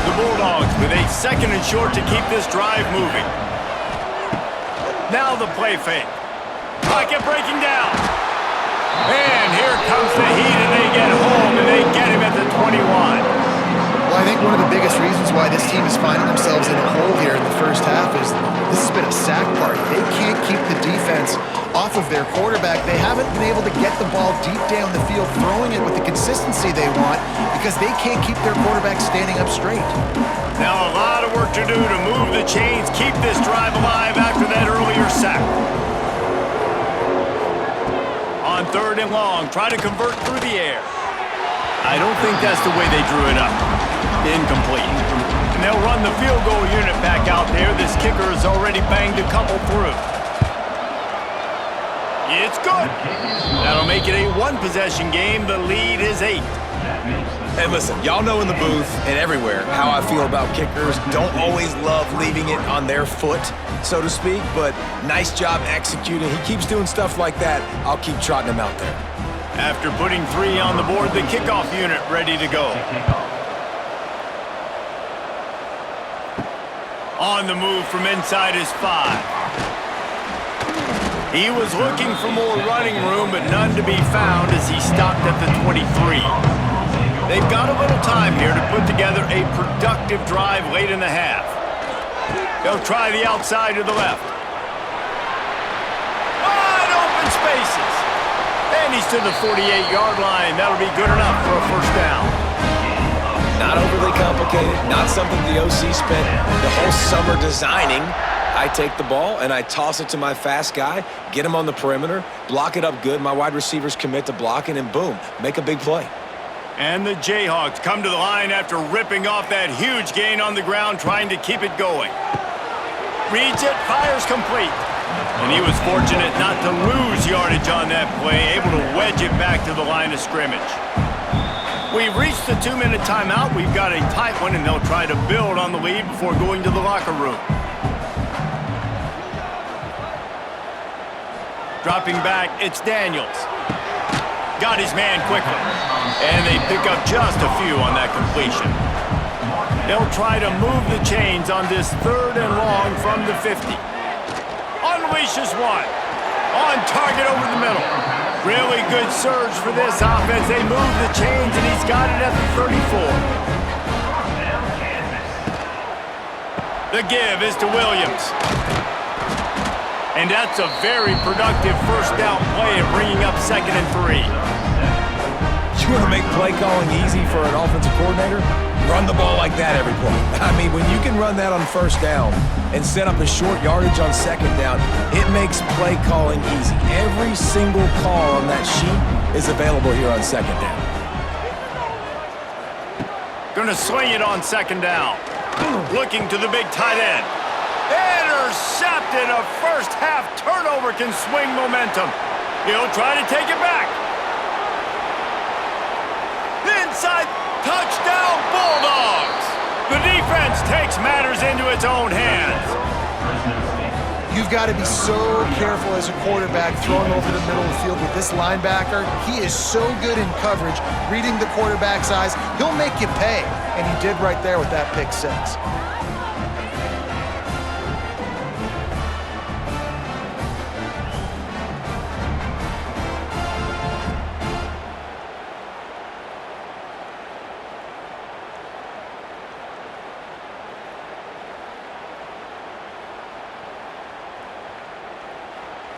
The Bulldogs with a second and short to keep this drive moving. Now the play fake. Pocket breaking down. And here comes the heat, and they get home, and they get him at the 21. Well, I think one of the biggest reasons why this team is finding themselves in a hole here in the first half is this has been a sack party. They can't keep the defense off of their quarterback. They haven't been able to get the ball deep down the field, throwing it with the consistency they want because they can't keep their quarterback standing up straight. Now a lot of work to do to move the chains, keep this drive alive after that earlier sack. On third and long, try to convert through the air. I don't think that's the way they drew it up. Incomplete. And they'll run the field goal unit back out there. This kicker has already banged a couple through. It's good. That'll make it a one-possession game. The lead is 8. And listen, y'all know in the booth and everywhere how I feel about kickers. Don't always love leaving it on their foot, so to speak, but nice job executing. He keeps doing stuff like that. I'll keep trotting him out there. After putting 3 on the board, the kickoff unit ready to go. On the move from inside his 5. He was looking for more running room, but none to be found as he stopped at the 23. They've got a little time here to put together a productive drive late in the half. They'll try the outside to the left. Wide open spaces. And he's to the 48-yard line. That'll be good enough for a first down. Not overly complicated, not something the OC spent the whole summer designing. I take the ball and I toss it to my fast guy, get him on the perimeter, block it up good. My wide receivers commit to blocking, and boom, make a big play. And the Jayhawks come to the line after ripping off that huge gain on the ground, trying to keep it going. Reads it, fires complete. And he was fortunate not to lose yardage on that play, able to wedge it back to the line of scrimmage. We've reached the 2-minute timeout. We've got a tight one, and they'll try to build on the lead before going to the locker room. Dropping back, it's Daniels. Got his man quickly. And they pick up just a few on that completion. They'll try to move the chains on this 3rd and long from the 50. Unleashes one. On target over the middle. Really good surge for this offense. They move the chains, and he's got it at the 34. The give is to Williams. And that's a very productive first down play of bringing up 2nd and 3. You want to make play calling easy for an offensive coordinator? Run the ball like that every play. I mean, when you can run that on first down and set up a short yardage on 2nd down, it makes play calling easy. Every single call on that sheet is available here on 2nd down. Gonna swing it on 2nd down. Looking to the big tight end. Intercepted. A first half turnover can swing momentum. He'll try to take it back. Inside, touchdown Bulldogs. The defense takes matters into its own hands. You've got to be so careful as a quarterback throwing over the middle of the field with this linebacker. He is so good in coverage, reading the quarterback's eyes. He'll make you pay, and he did right there with that pick 6.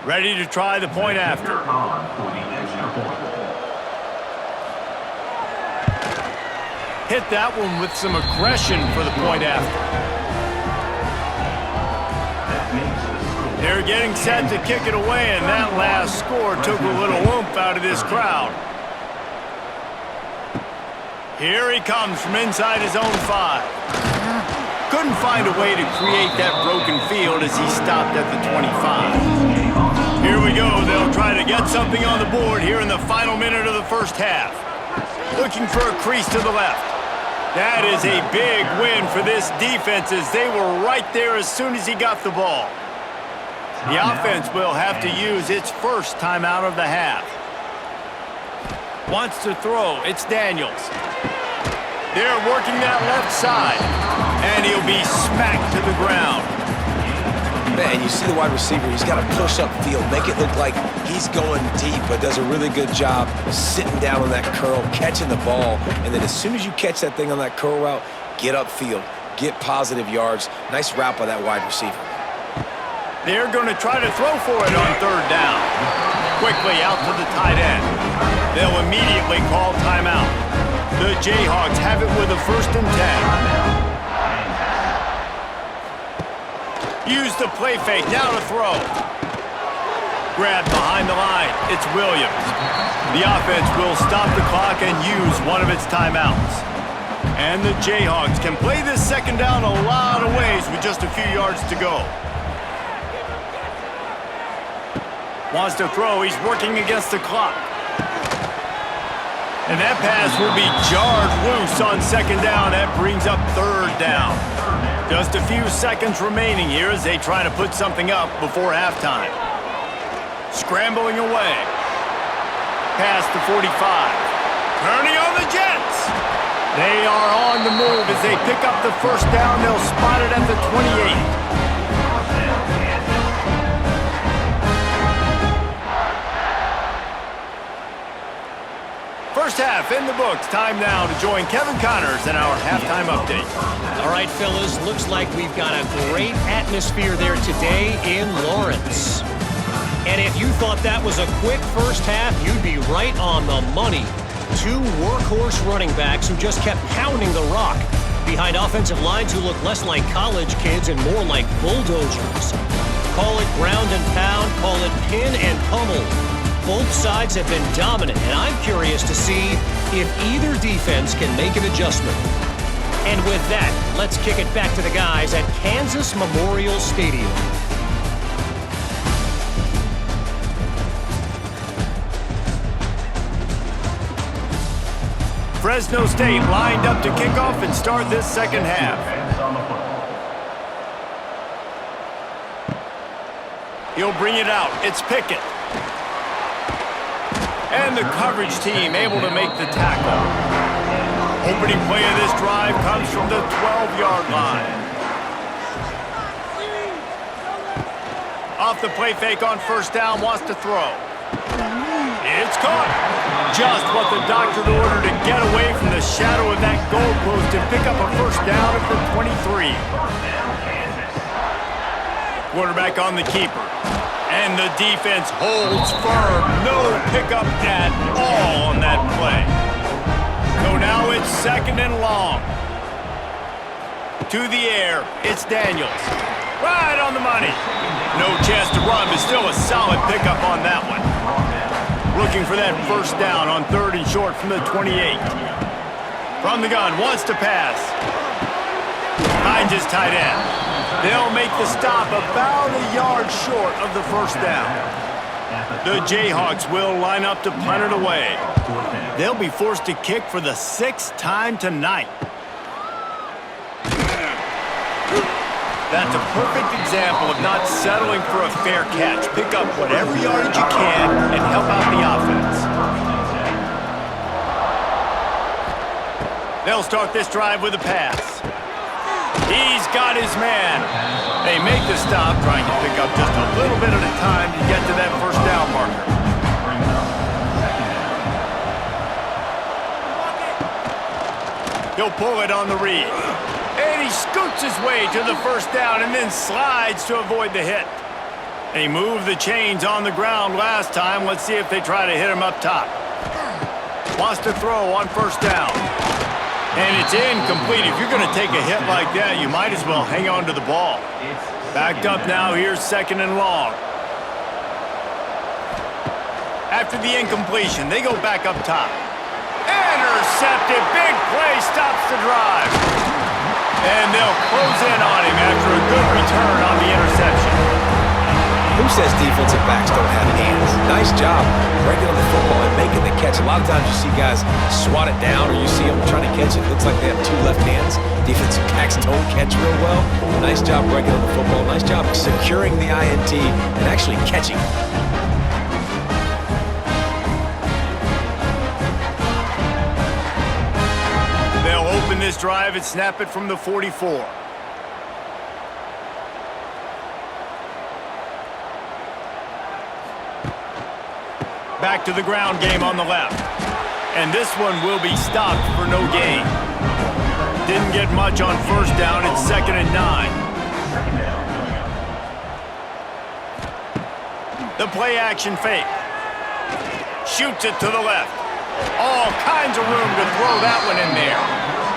Ready to try the point after. Hit that one with some aggression for the point after. They're getting set to kick it away, and that last score took a little oomph out of this crowd. Here he comes from inside his own 5. Couldn't find a way to create that broken field as he stopped at the 25. Here we go. They'll try to get something on the board here in the final minute of the first half. Looking for a crease to the left. That is a big win for this defense as they were right there as soon as he got the ball. The offense will have to use its first timeout of the half. Wants to throw. It's Daniels. They're working that left side. And he'll be smacked to the ground. Man, you see the wide receiver, he's got to push up field, make it look like he's going deep, but does a really good job sitting down on that curl, catching the ball, and then as soon as you catch that thing on that curl route, get upfield, get positive yards. Nice route by that wide receiver. They're going to try to throw for it on 3rd down. Quickly out to the tight end. They'll immediately call timeout. The Jayhawks have it with a 1st and 10. Use the play fake, now to throw. Grabbed behind the line, it's Williams. The offense will stop the clock and use one of its timeouts. And the Jayhawks can play this 2nd down a lot of ways with just a few yards to go. Wants to throw, he's working against the clock. And that pass will be jarred loose on 2nd down. That brings up 3rd down. Just a few seconds remaining here as they try to put something up before halftime. Scrambling away. Past the 45. Turning on the Jets. They are on the move as they pick up the 1st down. They'll spot it at the 28. First half in the books. Time now to join Kevin Connors in our halftime update. All right, fellas, looks like we've got a great atmosphere there today in Lawrence. And if you thought that was a quick first half, you'd be right on the money. Two workhorse running backs who just kept pounding the rock behind offensive lines who look less like college kids and more like bulldozers. Call it ground and pound, call it pin and pummel. Both sides have been dominant, and I'm curious to see if either defense can make an adjustment. And with that, let's kick it back to the guys at Kansas Memorial Stadium. Fresno State lined up to kick off and start this second half. He'll bring it out. It's Pickett. And the coverage team able to make the tackle. Opening play of this drive comes from the 12-yard line. Off the play fake on first down, wants to throw. It's caught. Just what the doctor ordered to get away from the shadow of that goalpost and pick up a first down at the 23. Quarterback on the keeper. And the defense holds firm. No pickup at all on that play. So now it's second and long. To the air, it's Daniels. Right on the money. No chance to run, but still a solid pickup on that one. Looking for that first down on third and short from the 28. From the gun, wants to pass. Finds his tight end. They'll make the stop about a yard short of the first down. The Jayhawks will line up to punt it away. They'll be forced to kick for the 6th time tonight. That's a perfect example of not settling for a fair catch. Pick up whatever yardage you can and help out the offense. They'll start this drive with a pass. He's got his man. They make the stop, trying to pick up just a little bit at a time to get to that first down marker. He'll pull it on the read. And he scoots his way to the first down and then slides to avoid the hit. They moved the chains on the ground last time. Let's see if they try to hit him up top. Wants to throw on first down. And it's incomplete. If you're going to take a hit like that, you might as well hang on to the ball. Backed up now, here's second and long. After the incompletion, they go back up top. Intercepted, big play, stops the drive. And they'll close in on him after a good return on the interception. Who says defensive backs don't have hands? Nice job breaking on the football and making the catch. A lot of times you see guys swat it down or you see them trying to catch it. It looks like they have two left hands. Defensive backs don't catch real well. Nice job breaking on the football. Nice job securing the INT and actually catching it. They'll open this drive and snap it from the 44. Back to the ground game on the left. And this one will be stopped for no gain. Didn't get much on first down. It's 2nd and 9. The play action fake. Shoots it to the left. All kinds of room to throw that one in there.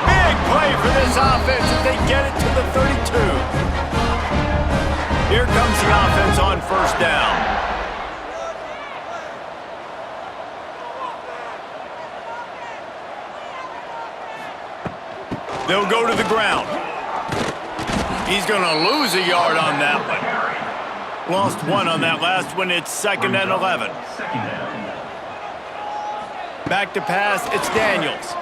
Big play for this offense as they get it to the 32. Here comes the offense on first down. They'll go to the ground. He's going to lose a yard on that one. Lost one on that last one. It's 2nd and 11. Back to pass. It's Daniels.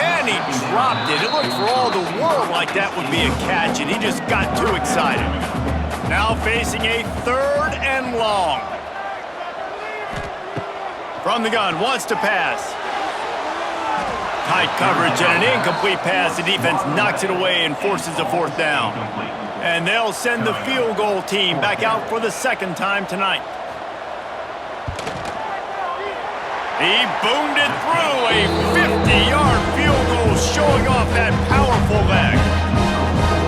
And he dropped it. It looked for all the world like that would be a catch, and he just got too excited. Now facing a 3rd and long. From the gun, wants to pass. Tight coverage and an incomplete pass. The defense knocks it away and forces a 4th down. And they'll send the field goal team back out for the 2nd time tonight. He boomed it through a 50-yard field goal, showing off that powerful leg.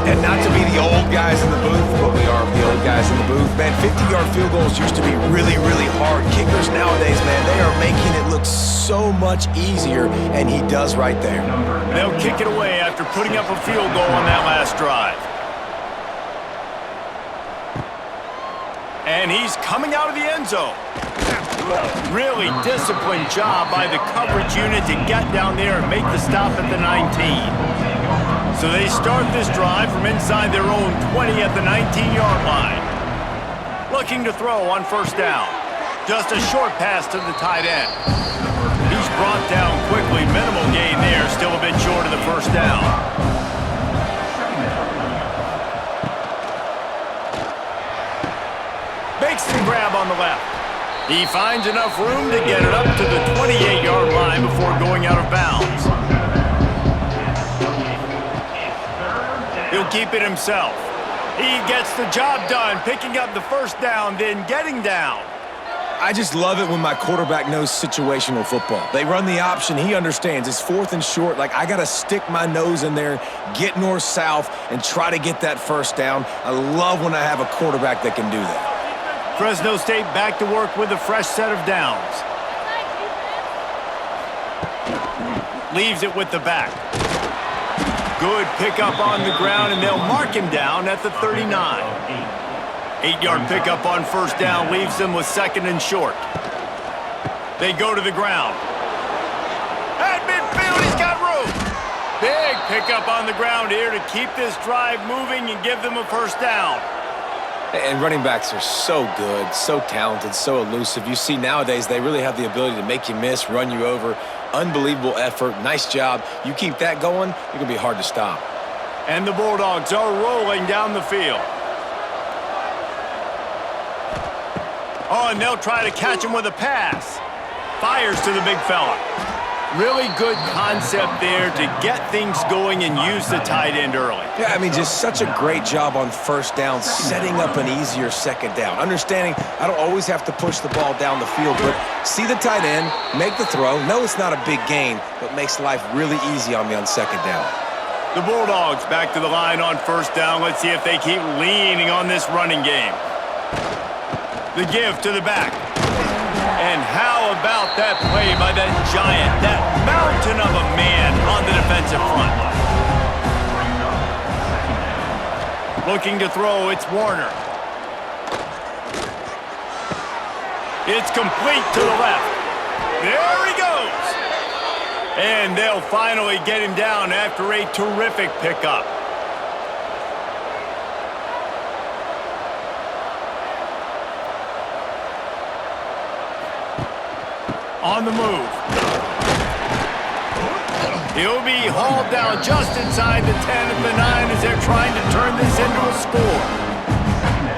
And not to be the old guys in the booth, but we are the old guys in the booth. Man, 50-yard field goals used to be really, really hard. Kickers nowadays, man, they are making it look so much easier, and he does right there. They'll kick it away after putting up a field goal on that last drive. And he's coming out of the end zone. Really disciplined job by the coverage unit to get down there and make the stop at the 19. So they start this drive from inside their own 20 at the 19-yard line. Looking to throw on first down. Just a short pass to the tight end. He's brought down quickly. Minimal gain there. Still a bit short of the first down. Makes the grab on the left. He finds enough room to get it up to the 28-yard line before going out of bounds. He'll keep it himself. He gets the job done, picking up the first down, then getting down. I just love it when my quarterback knows situational football. They run the option. He understands. It's 4th and short. Like, I got to stick my nose in there, get north-south, and try to get that first down. I love when I have a quarterback that can do that. Fresno State back to work with a fresh set of downs. Leaves it with the back. Good pickup on the ground, and they'll mark him down at the 39. 8-yard pickup on first down leaves them with 2nd and short. They go to the ground. At midfield, he's got room. Big pickup on the ground here to keep this drive moving and give them a first down. And running backs are so good, so talented, so elusive. You see nowadays they really have the ability to make you miss, run you over. Unbelievable effort. Nice job. You keep that going, you're going to be hard to stop. And the Bulldogs are rolling down the field. Oh, and they'll try to catch him with a pass. Fires to the big fella. Really good concept there to get things going and use the tight end early. Yeah, I mean, just such a great job on first down, setting up an easier second down. Understanding I don't always have to push the ball down the field, but see the tight end, make the throw. No, it's not a big gain, but makes life really easy on me on second down. The Bulldogs back to the line on first down. Let's see if they keep leaning on this running game. The give to the back. And how about that play by that giant, that mountain of a man on the defensive front? Looking to throw, it's Warner. It's complete to the left. There he goes. And they'll finally get him down after a terrific pickup. On the move. He'll be hauled down just inside the 10 at the 9 as they're trying to turn this into a score.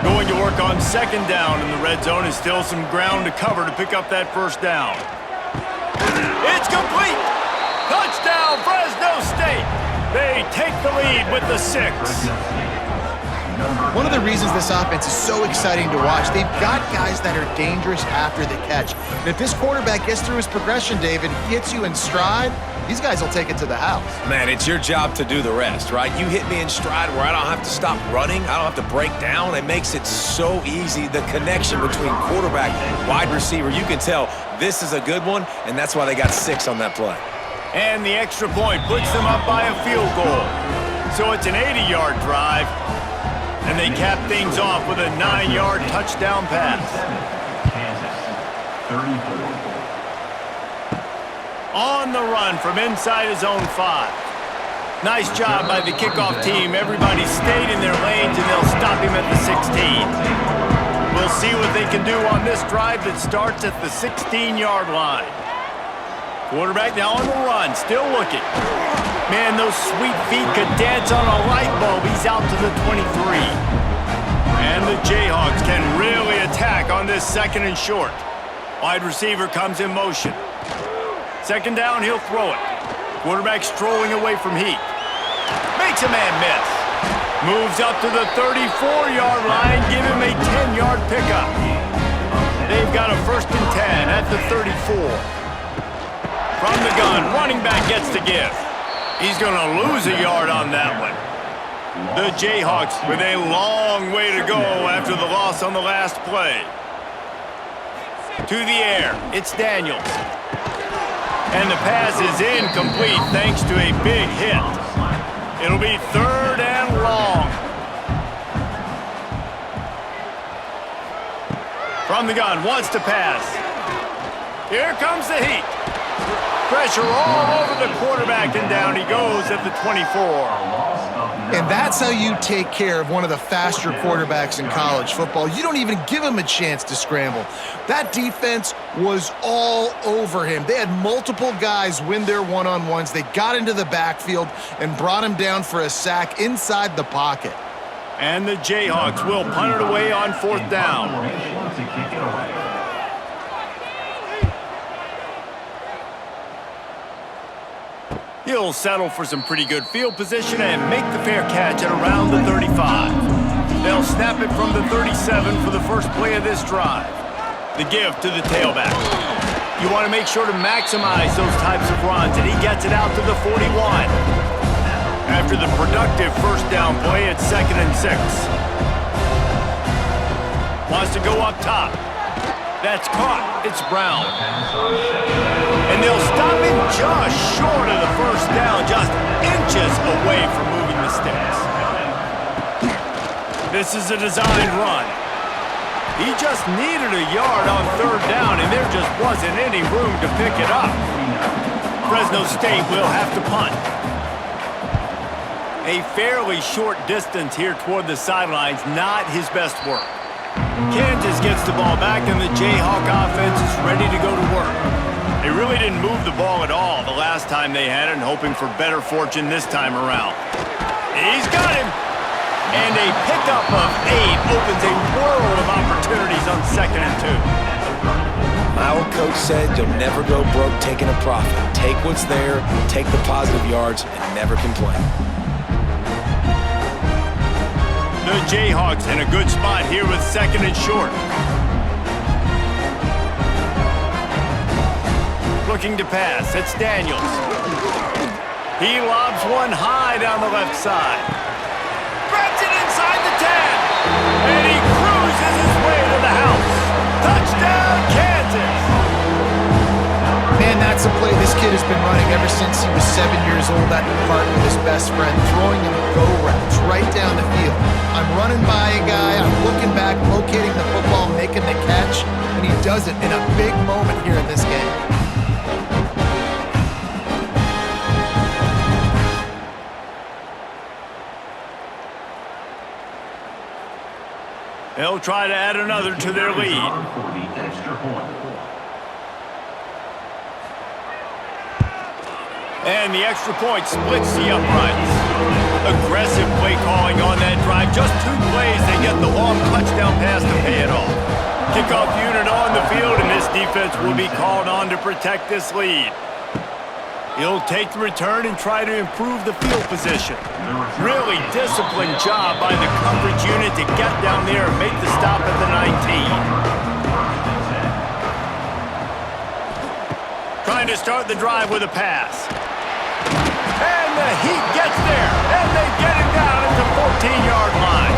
Going to work on second down in the red zone. Is still some ground to cover to pick up that first down. It's complete. Touchdown, Fresno State. They take the lead with the 6. One of the reasons this offense is so exciting to watch, they've got guys that are dangerous after the catch. And if this quarterback gets through his progression, David, hits you in stride, these guys will take it to the house. Man, it's your job to do the rest, right? You hit me in stride where I don't have to stop running. I don't have to break down. It makes it so easy. The connection between quarterback and wide receiver, you can tell this is a good one, and that's why they got 6 on that play. And the extra point puts them up by a field goal. So it's an 80-yard drive. And they cap things off with a 9-yard touchdown pass. Kansas, 34. On the run from inside his own 5. Nice job by the kickoff team. Everybody stayed in their lanes, and they'll stop him at the 16. We'll see what they can do on this drive that starts at the 16-yard line. Quarterback now on the run, still looking. Man, those sweet feet could dance on a light bulb. He's out to the 23. And the Jayhawks can really attack on this 2nd and short. Wide receiver comes in motion. Second down, he'll throw it. Quarterback strolling away from heat. Makes a man miss. Moves up to the 34-yard line. Give him a 10-yard pickup. They've got a 1st and 10 at the 34. running back gets to give. He's going to lose a yard on that one. The Jayhawks with a long way to go after the loss on the last play. To the air, it's Daniels. And the pass is incomplete thanks to a big hit. It'll be 3rd and long. From the gun, wants to pass. Here comes the heat. Pressure all over the quarterback, and down he goes at the 24. And that's how you take care of one of the faster quarterbacks in college football. You don't even give him a chance to scramble. That defense was all over him. They had multiple guys win their one-on-ones. They got into the backfield and brought him down for a sack inside the pocket. And the Jayhawks will punt it away on 4th down. He'll settle for some pretty good field position and make the fair catch at around the 35. They'll snap it from the 37 for the first play of this drive. The give to the tailback. You want to make sure to maximize those types of runs, and he gets it out to the 41. After the productive first down play, it's 2nd and 6. Wants to go up top. That's caught. It's Brown. And they'll stop him just short of the first down, just inches away from moving the sticks. This is a designed run. He just needed a yard on 3rd down, and there just wasn't any room to pick it up. Fresno State will have to punt. A fairly short distance here toward the sidelines, not his best work. Kansas gets the ball back, and the Jayhawk offense is ready to go to work. They really didn't move the ball at all the last time they had it, and hoping for better fortune this time around. He's got him! And a pickup of 8 opens a world of opportunities on 2nd and 2. My old coach said you'll never go broke taking a profit. Take what's there, take the positive yards, and never complain. The Jayhawks in a good spot here with 2nd and short. Looking to pass, it's Daniels. He lobs one high down the left side. Grabs it inside the 10. And he cruises his way to the house. Touchdown, Kansas! Man, that's a play this kid has been running ever since he was 7 years old at the park with his best friend, throwing him go routes right down the field. I'm running by a guy, I'm looking back, locating the football, making the catch, and he does it in a big moment here in this game. They'll try to add another to their lead. And the extra point splits the uprights. Aggressive play calling on that drive. Just 2 plays, they get the long touchdown pass to pay it off. Kickoff unit on the field, and this defense will be called on to protect this lead. He'll take the return and try to improve the field position. Really disciplined job by the coverage unit to get down there and make the stop at the 19. Trying to start the drive with a pass. And the Heat gets there, and they get him down at the 14-yard line.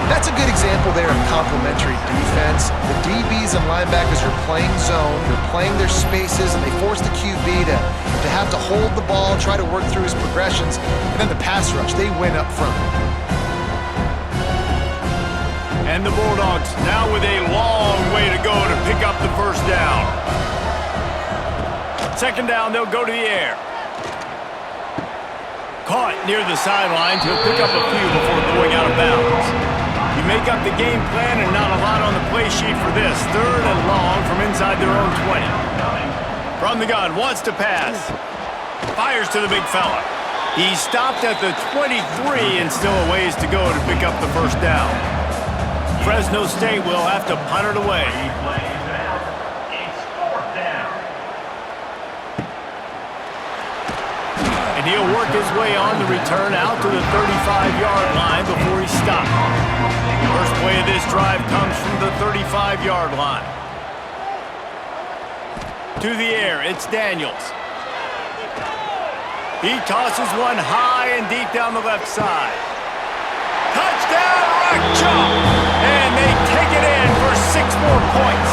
That's a good example there of complementary defense. The DBs and linebackers are playing zone, they're playing their spaces, and they force the QB to have to hold the ball, try to work through his progressions, and then the pass rush, they win up front. And the Bulldogs now with a long way to go to pick up the first down. 2nd down, they'll go to the air. Caught near the sidelines, he'll pick up a few before going out of bounds. You make up the game plan and not a lot on the play sheet for this. 3rd and long from inside their own 20. From the gun, wants to pass. Fires to the big fella. He stopped at the 23 and still a ways to go to pick up the first down. Fresno State will have to punt it away. And he'll work his way on the return out to the 35-yard line before he's stopped. First play of this drive comes from the 35-yard line. To the air, it's Daniels. He tosses one high and deep down the left side. Touchdown, rock chalk! And they take it in for 6 more points.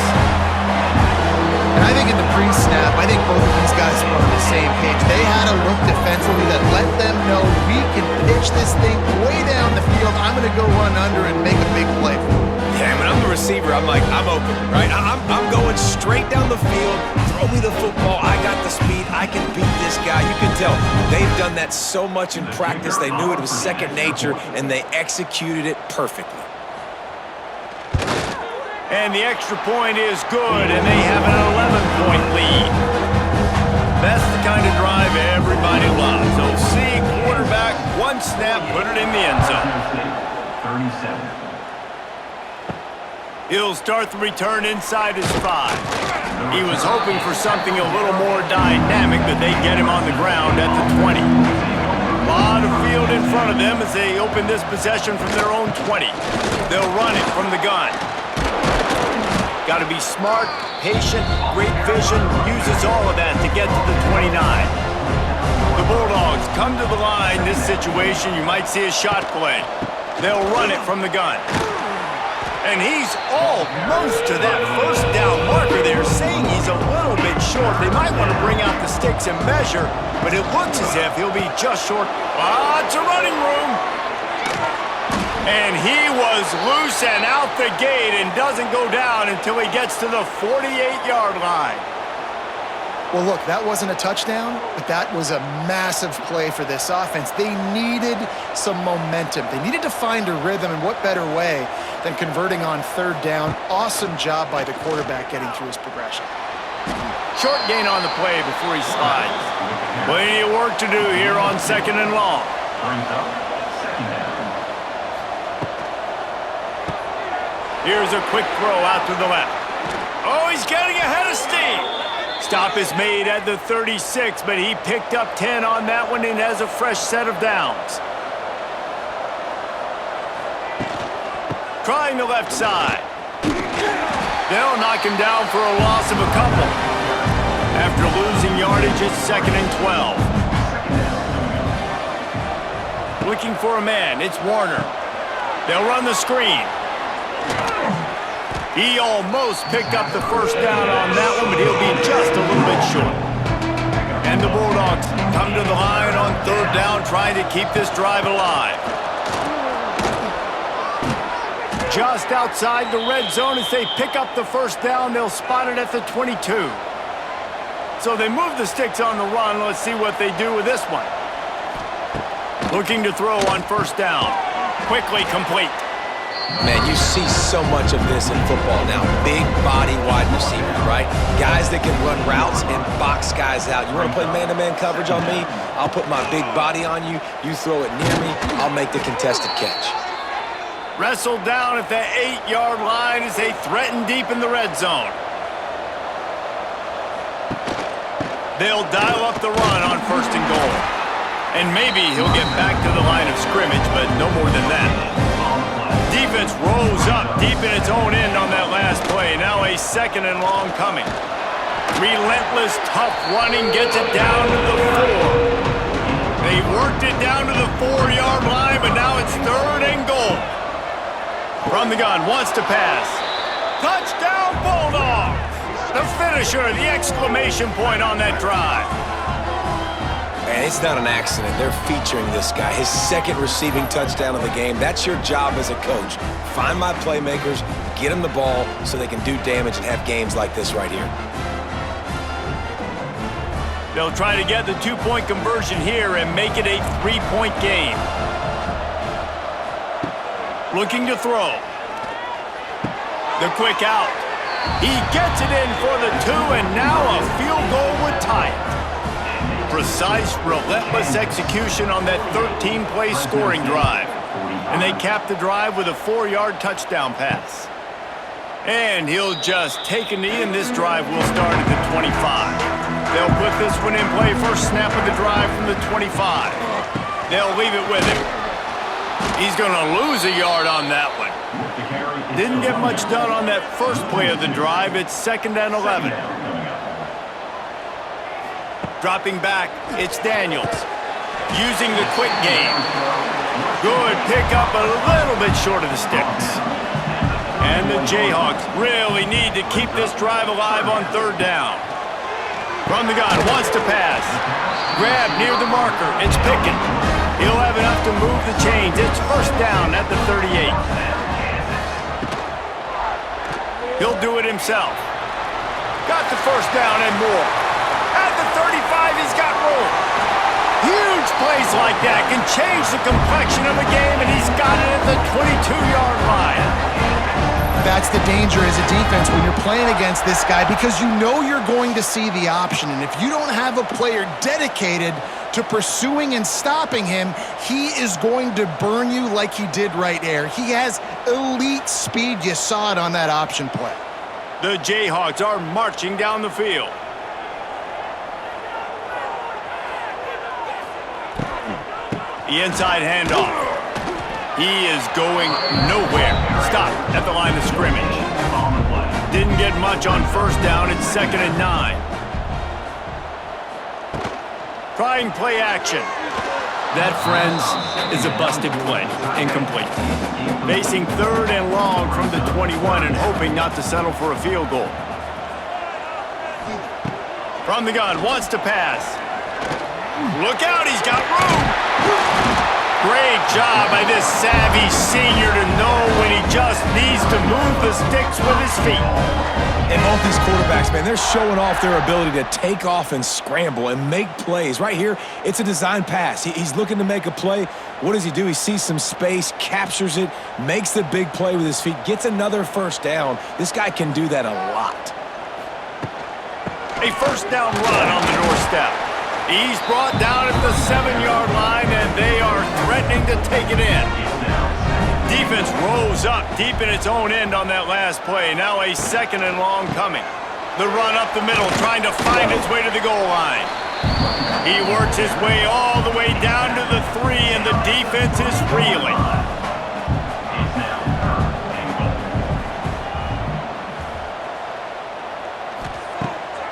And I think in the pre-snap, I think both of these guys were on the same page. They had a look defensively that let them know we can pitch this thing way down the field. I'm going to go run under and make a big play for them. Yeah, when I'm the receiver, I'm like, I'm open, right? I'm going straight down the field. Throw me the football. I got the speed. I can beat this guy. You can tell they've done that so much in practice. They knew it was second nature, and they executed it perfectly. And the extra point is good, and they have an 11-point lead. That's the kind of drive everybody loves. So see, quarterback, one snap, put it in the end zone. 37. He'll start the return inside his 5. He was hoping for something a little more dynamic, but they get him on the ground at the 20. A lot of field in front of them as they open this possession from their own 20. They'll run it from the gun. Got to be smart, patient, great vision, uses all of that to get to the 29. The Bulldogs come to the line. This situation, you might see a shot play. They'll run it from the gun. And he's almost to that first down marker there, saying he's a little bit short. They might want to bring out the sticks and measure, but it looks as if he'll be just short. Lots of running room. And he was loose and out the gate and doesn't go down until he gets to the 48-yard line. Well, look, that wasn't a touchdown, but that was a massive play for this offense. They needed some momentum. They needed to find a rhythm, and what better way than converting on third down. Awesome job by the quarterback getting through his progression. Short gain on the play before he slides. Plenty of work to do here on 2nd and long. Brings up 2nd down. Here's a quick throw out to the left. Oh, he's getting ahead of steam. Stop is made at the 36, but he picked up 10 on that one and has a fresh set of downs. Trying the left side. They'll knock him down for a loss of a couple. After losing yardage, it's 2nd and 12. Looking for a man, it's Warner. They'll run the screen. He almost picked up the first down on that one, but he'll be just a little bit short. And the Bulldogs come to the line on third down, trying to keep this drive alive. Just outside the red zone as they pick up the first down, they'll spot it at the 22. So they move the sticks on the run. Let's see what they do with this one. Looking to throw on first down. Quickly complete. Man, you see so much of this in football now. Big body wide receivers, right? Guys that can run routes and box guys out. You want to play man-to-man coverage on me? I'll put my big body on you. You throw it near me, I'll make the contested catch. Wrestled down at the 8-yard line as they threaten deep in the red zone. They'll dial up the run on 1st and goal. And maybe he'll get back to the line of scrimmage, but no more than that. Defense rolls up deep in its own end on that last play. Now a 2nd and long coming. Relentless, tough running gets it down to the 4. They worked it down to the 4-yard line, but now it's 3rd and goal. From the gun, wants to pass. Touchdown, Bulldogs! The finisher, the exclamation point on that drive. And it's not an accident. They're featuring this guy. His 2nd receiving touchdown of the game. That's your job as a coach. Find my playmakers, get them the ball so they can do damage and have games like this right here. They'll try to get the 2-point conversion here and make it a 3-point game. Looking to throw. The quick out. He gets it in for the 2, and now a field goal would tie it. Precise, relentless execution on that 13-play scoring drive. And they cap the drive with a 4-yard touchdown pass. And he'll just take a knee, and this drive will start at the 25. They'll put this one in play. First snap of the drive from the 25. They'll leave it with him. He's going to lose a yard on that one. Didn't get much done on that first play of the drive. It's 2nd and 11. Dropping back, it's Daniels. using the quick game. Good pickup, a little bit short of the sticks. And the Jayhawks really need to keep this drive alive on third down. From the gun, wants to pass. Grab near the marker, it's Pickett. He'll have enough to move the chains. It's first down at the 38. He'll do it himself. Got the first down and more. At the 35, he's got room. Huge plays like that can change the complexion of a game, and he's got it at the 22-yard line. That's the danger as a defense when you're playing against this guy, because you know you're going to see the option. And if you don't have a player dedicated to pursuing and stopping him, he is going to burn you like he did right there. He has elite speed. You saw it on that option play. The Jayhawks are marching down the field. The inside handoff. He is going nowhere. Stop at the line of scrimmage. Didn't get much on first down. It's 2nd and 9. Trying play action. That, friends, is a busted play. Incomplete. Facing 3rd and long from the 21 and hoping not to settle for a field goal. From the gun, wants to pass. Look out, he's got room. Great job by this savvy senior to know when he just needs to move the sticks with his feet. And both these quarterbacks, man, they're showing off their ability to take off and scramble and make plays. Right here, it's a design pass. He's looking to make a play. What does he do? He sees some space, captures it, makes the big play with his feet, gets another first down. This guy can do that a lot. A first down run on the doorstep. He's brought down at the 7-yard line, and they are threatening to take it in. Defense rose up deep in its own end on that last play. Now a 2nd and long coming. The run up the middle, trying to find his way to the goal line. He works his way all the way down to the 3, and the defense is reeling.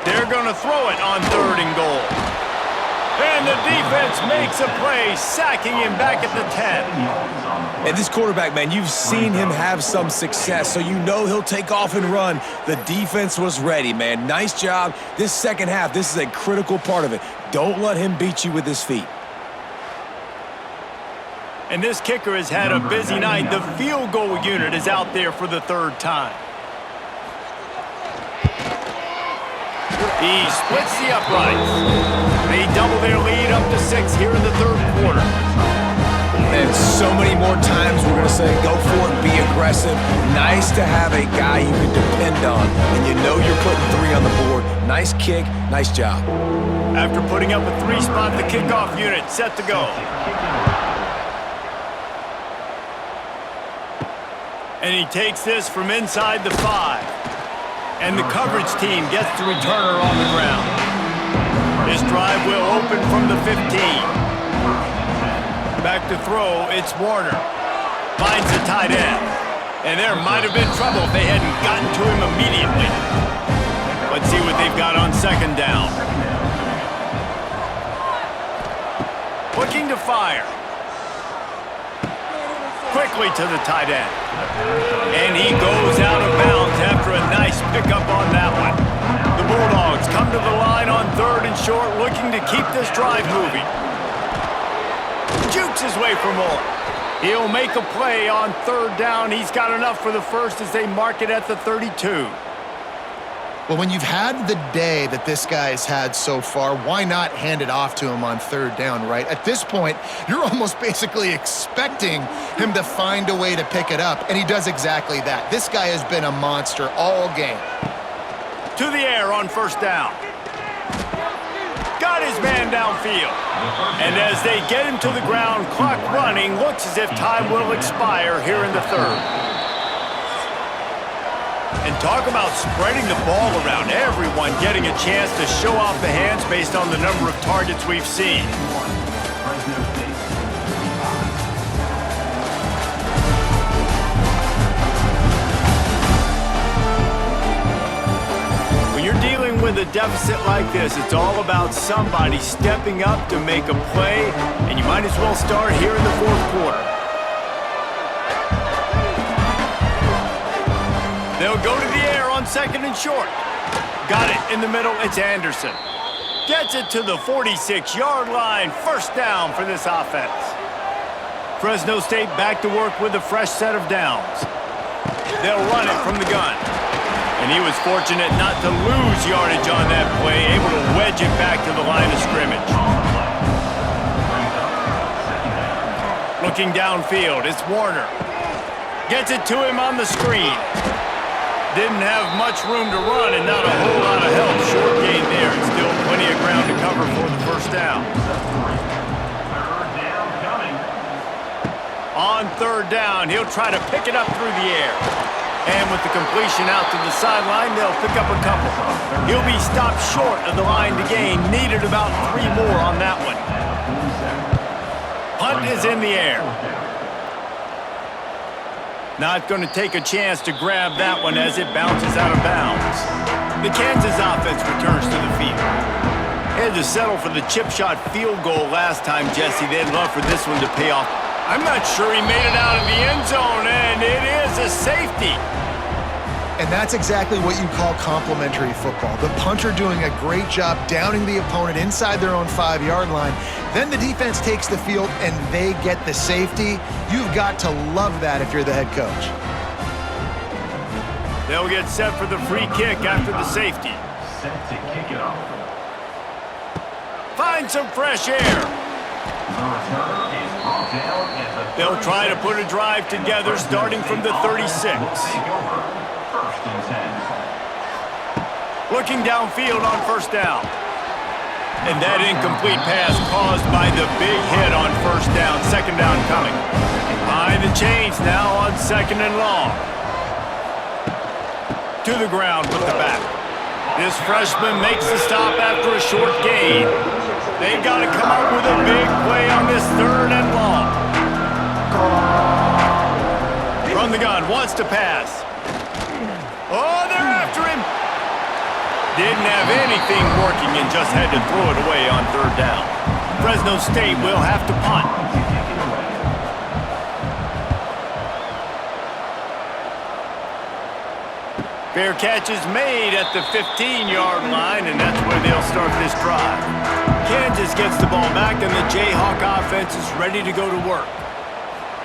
They're going to throw it on 3rd and goal. And the defense makes a play, sacking him back at the 10. And this quarterback, man, you've seen him have some success, so you know he'll take off and run. The defense was ready, man. Nice job. This second half, this is a critical part of it. Don't let him beat you with his feet. And this kicker has had a busy night. The field goal unit is out there for the 3rd time. He splits the uprights. They double their lead up to 6 here in the 3rd quarter. And so many more times we're going to say, go for it, be aggressive. Nice to have a guy you can depend on, and you know you're putting 3 on the board. Nice kick, nice job. After putting up a 3-spot, the kickoff unit set to go. And he takes this from inside the 5. And the coverage team gets the returner on the ground. This drive will open from the 15. Back to throw, it's Warner. Finds the tight end. And there might have been trouble if they hadn't gotten to him immediately. Let's see what they've got on 2nd down. Looking to fire. Quickly to the tight end. And he goes out of bounds after a nice pickup on that one. The Bulldogs come to the line on 3rd and short, looking to keep this drive moving. Jukes his way for more. He'll make a play on 3rd down. He's got enough for the first as they mark it at the 32. Well, when you've had the day that this guy's had so far, why not hand it off to him on 3rd down, right? At this point, you're almost basically expecting him to find a way to pick it up, and he does exactly that. This guy has been a monster all game. To the air on 1st down. Got his man downfield. And as they get him to the ground, clock running, looks as if time will expire here in the 3rd. And talk about spreading the ball around, everyone getting a chance to show off the hands based on the number of targets we've seen. When you're dealing with with a deficit like this, it's all about somebody stepping up to make a play, and you might as well start here in the fourth quarter. They'll go to the air on second and short. Got it in the middle. It's Anderson. Gets it to the 46-yard line. First down for this offense. Fresno State back to work with a fresh set of downs. They'll run it from the gun. And he was fortunate not to lose yardage on that play, able to wedge it back to the line of scrimmage. Looking downfield, it's Warner. Gets it to him on the screen. Didn't have much room to run and not a whole lot of help. Short gain there, and still plenty of ground to cover for the first down. On third down, he'll try to pick it up through the air. And with the completion out to the sideline, they'll pick up a couple. He'll be stopped short of the line to gain. Needed about 3 more on that one. Punt is in the air. Not going to take a chance to grab that one as it bounces out of bounds. The Kansas offense returns to the field. Had to settle for the chip shot field goal last time, Jesse. They'd love for this one to pay off. I'm not sure he made it out of the end zone, and it is a safety. And that's exactly what you call complimentary football. The punter doing a great job downing the opponent inside their own 5-yard line. Then the defense takes the field, and they get the safety. You've got to love that if you're the head coach. They'll get set for the free kick after the safety. Set to kick it off. Find some fresh air. They'll try to put a drive together starting from the 36. Looking downfield on first down. And that incomplete pass caused by the big hit on first down. Second down coming. Behind the chains now on second and long. To the ground with the back. This freshman makes the stop after a short gain. They've got to come up with a big play on this third and long. From the gun, wants to pass. Oh, they're after him. Didn't have anything working and just had to throw it away on third down. Fresno State will have to punt. Fair catch is made at the 15-yard line, and that's where they'll start this drive. Kansas gets the ball back, and the Jayhawk offense is ready to go to work.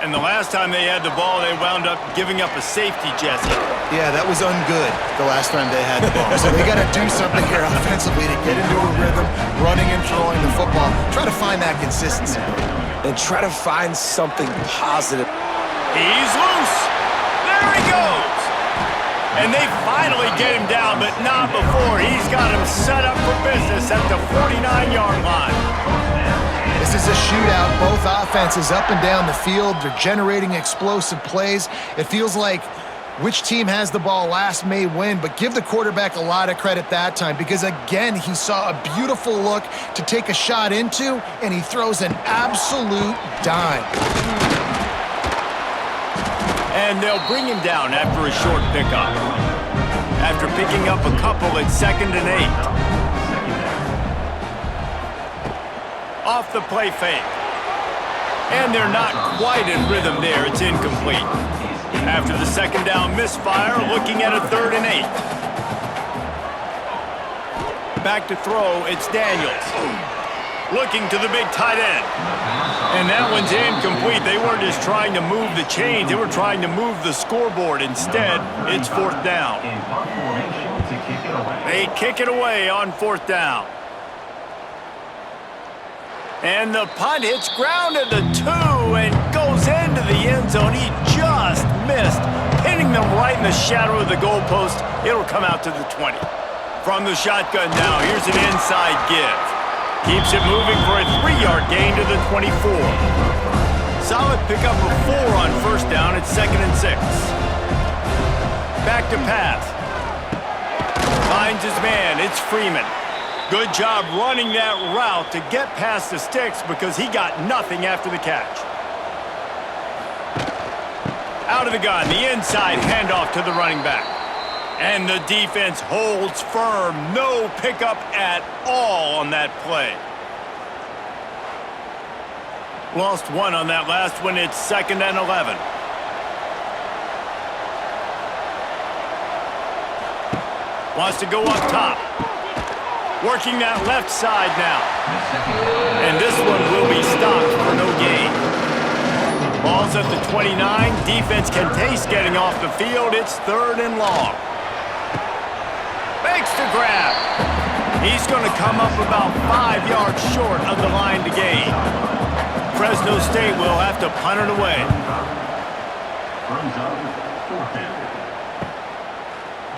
And the last time they had the ball, they wound up giving up a safety, Jesse. Yeah, that was ungood the last time they had the ball. So they got to do something here offensively to get into a rhythm, running and throwing the football. Try to find that consistency. And try to find something positive. He's loose. There he goes. And they finally get him down, but not before. He's got him set up for business at the 49-yard line. This is a shootout. Both offenses up and down the field. They're generating explosive plays. It feels like which team has the ball last may win, but give the quarterback a lot of credit that time because, again, he saw a beautiful look to take a shot into, and he throws an absolute dime. And they'll bring him down after a short pickup. After picking up a couple at 2nd and 8. Off the play fake. And they're not quite in rhythm there. It's incomplete. After the second down misfire, looking at a 3rd and 8. Back to throw, it's Daniels. Looking to the big tight end. And that one's incomplete. They weren't just trying to move the chains. They were trying to move the scoreboard. Instead, it's 4th down. They kick it away on 4th down. And the punt hits ground at the 2 and goes into the end zone. He just missed, hitting them right in the shadow of the goalpost. It'll come out to the 20. From the shotgun now, here's an inside give. Keeps it moving for a 3-yard gain to the 24. Solid pickup of 4 on first down at 2nd and 6. Back to pass. Finds his man, it's Freeman. Good job running that route to get past the sticks because he got nothing after the catch. Out of the gun, the inside handoff to the running back. And the defense holds firm. No pickup at all on that play. Lost one on that last one. It's 2nd and 11. Wants to go up top. Working that left side now. And this one will be stopped for no gain. Ball's at the 29. Defense can taste getting off the field. It's 3rd and long. Makes the grab. He's going to come up about 5 yards short of the line to gain. Fresno State will have to punt it away.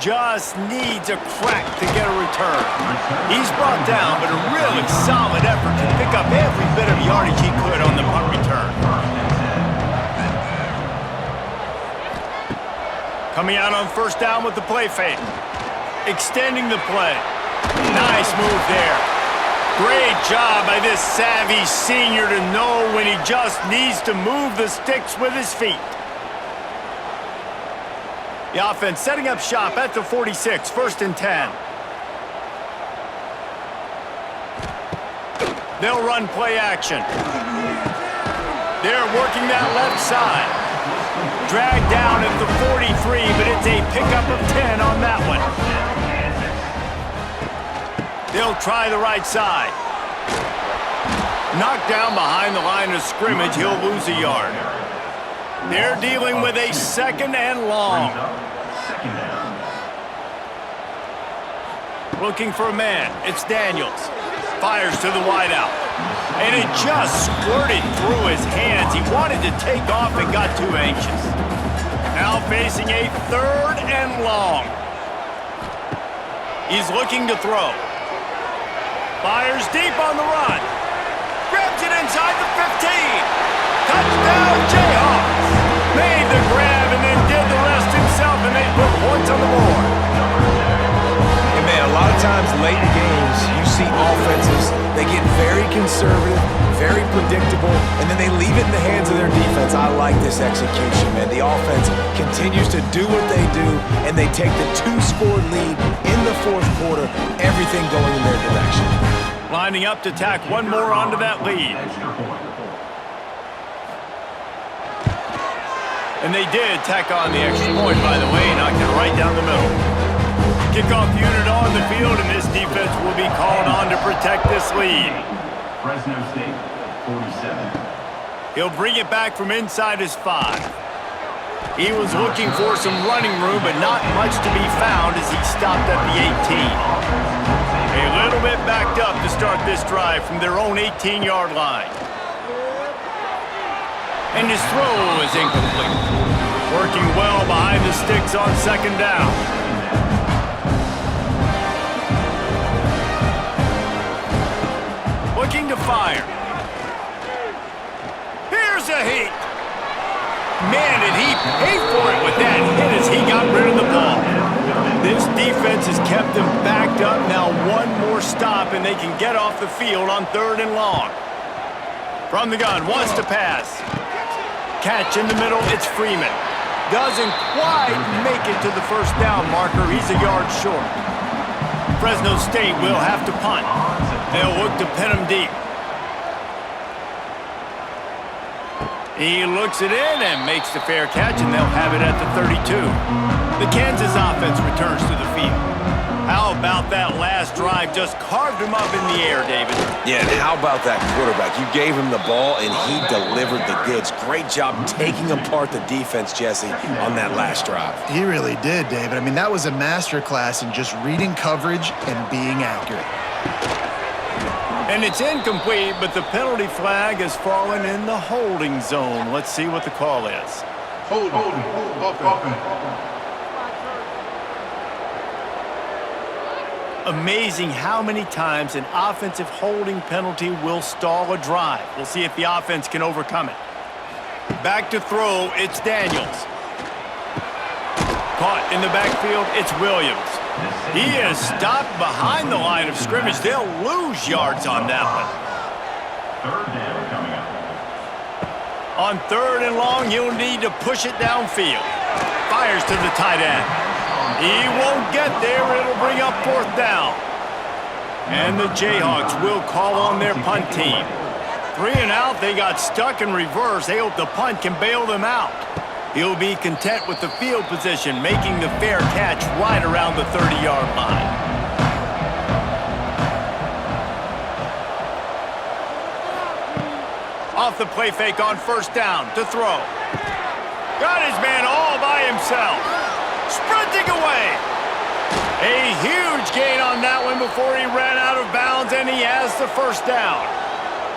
Just needs a crack to get a return. He's brought down, but a really solid effort to pick up every bit of yardage he could on the punt return. Coming out on 1st down with the play fake. Extending the play. Nice move there. Great job by this savvy senior to know when he just needs to move the sticks with his feet. The offense setting up shop at the 46, 1st and 10. They'll run play action. They're working that left side. Dragged down at the 43, but it's a pickup of 10 on that one. They'll try the right side. Knocked down behind the line of scrimmage, he'll lose a yard. They're dealing with a 2nd and long. Looking for a man. It's Daniels. Fires to the wideout. And it just squirted through his hands. He wanted to take off and got too anxious. Now facing a 3rd and long. He's looking to throw. Fires deep on the run. Grabs it inside the 15. Touchdown, Jayhawks. Made the grab and then did the rest himself, and they put points on the board. And man, a lot of times late in games, you see offenses, they get very conservative, very predictable, and then they leave it in the hands of their defense. I like this execution, man. The offense continues to do what they do, and they take the 2-score lead in the 4th quarter, everything going in their direction. Lining up to tack one more onto that lead. And they did tack on the extra point, by the way, knocked it right down the middle. Kickoff unit on the field, and this defense will be called on to protect this lead. Fresno State, 47. He'll bring it back from inside his 5. He was looking for some running room, but not much to be found as he stopped at the 18. A little bit backed up to start this drive from their own 18-yard line. And his throw is incomplete. Working well behind the sticks on 2nd down. Looking to fire. Here's a heat. Man, did he pay for it with that hit as he got rid of the ball. This defense has kept them backed up. Now one more stop, and they can get off the field on 3rd and long. From the gun, wants to pass. Catch in the middle, it's Freeman. Doesn't quite make it to the 1st down marker. He's a yard short. Fresno State will have to punt. They'll look to pin him deep. He looks it in and makes the fair catch, and they'll have it at the 32. The Kansas offense returns to the field. How about that last drive? Just carved him up in the air, David. Yeah, and how about that quarterback? You gave him the ball, and he delivered the goods. Great job taking apart the defense, Jesse, on that last drive. He really did, David. I mean, that was a masterclass in just reading coverage and being accurate. And it's incomplete, but the penalty flag has fallen in the holding zone. Let's see what the call is. Hold. Amazing how many times an offensive holding penalty will stall a drive. We'll see if the offense can overcome it. Back to throw, it's Daniels. Caught in the backfield, it's Williams. He is stopped behind the line of scrimmage. They'll lose yards on that one. 3rd down coming up. On 3rd and long, you'll need to push it downfield. Fires to the tight end. He won't get there. It'll bring up 4th down. And the Jayhawks will call on their punt team. 3 and out, they got stuck in reverse. They hope the punt can bail them out. He'll be content with the field position, making the fair catch right around the 30-yard line. Off the play fake on 1st down to throw. Got his man all by himself. Sprinting away. A huge gain on that one before he ran out of bounds, and he has the 1st down.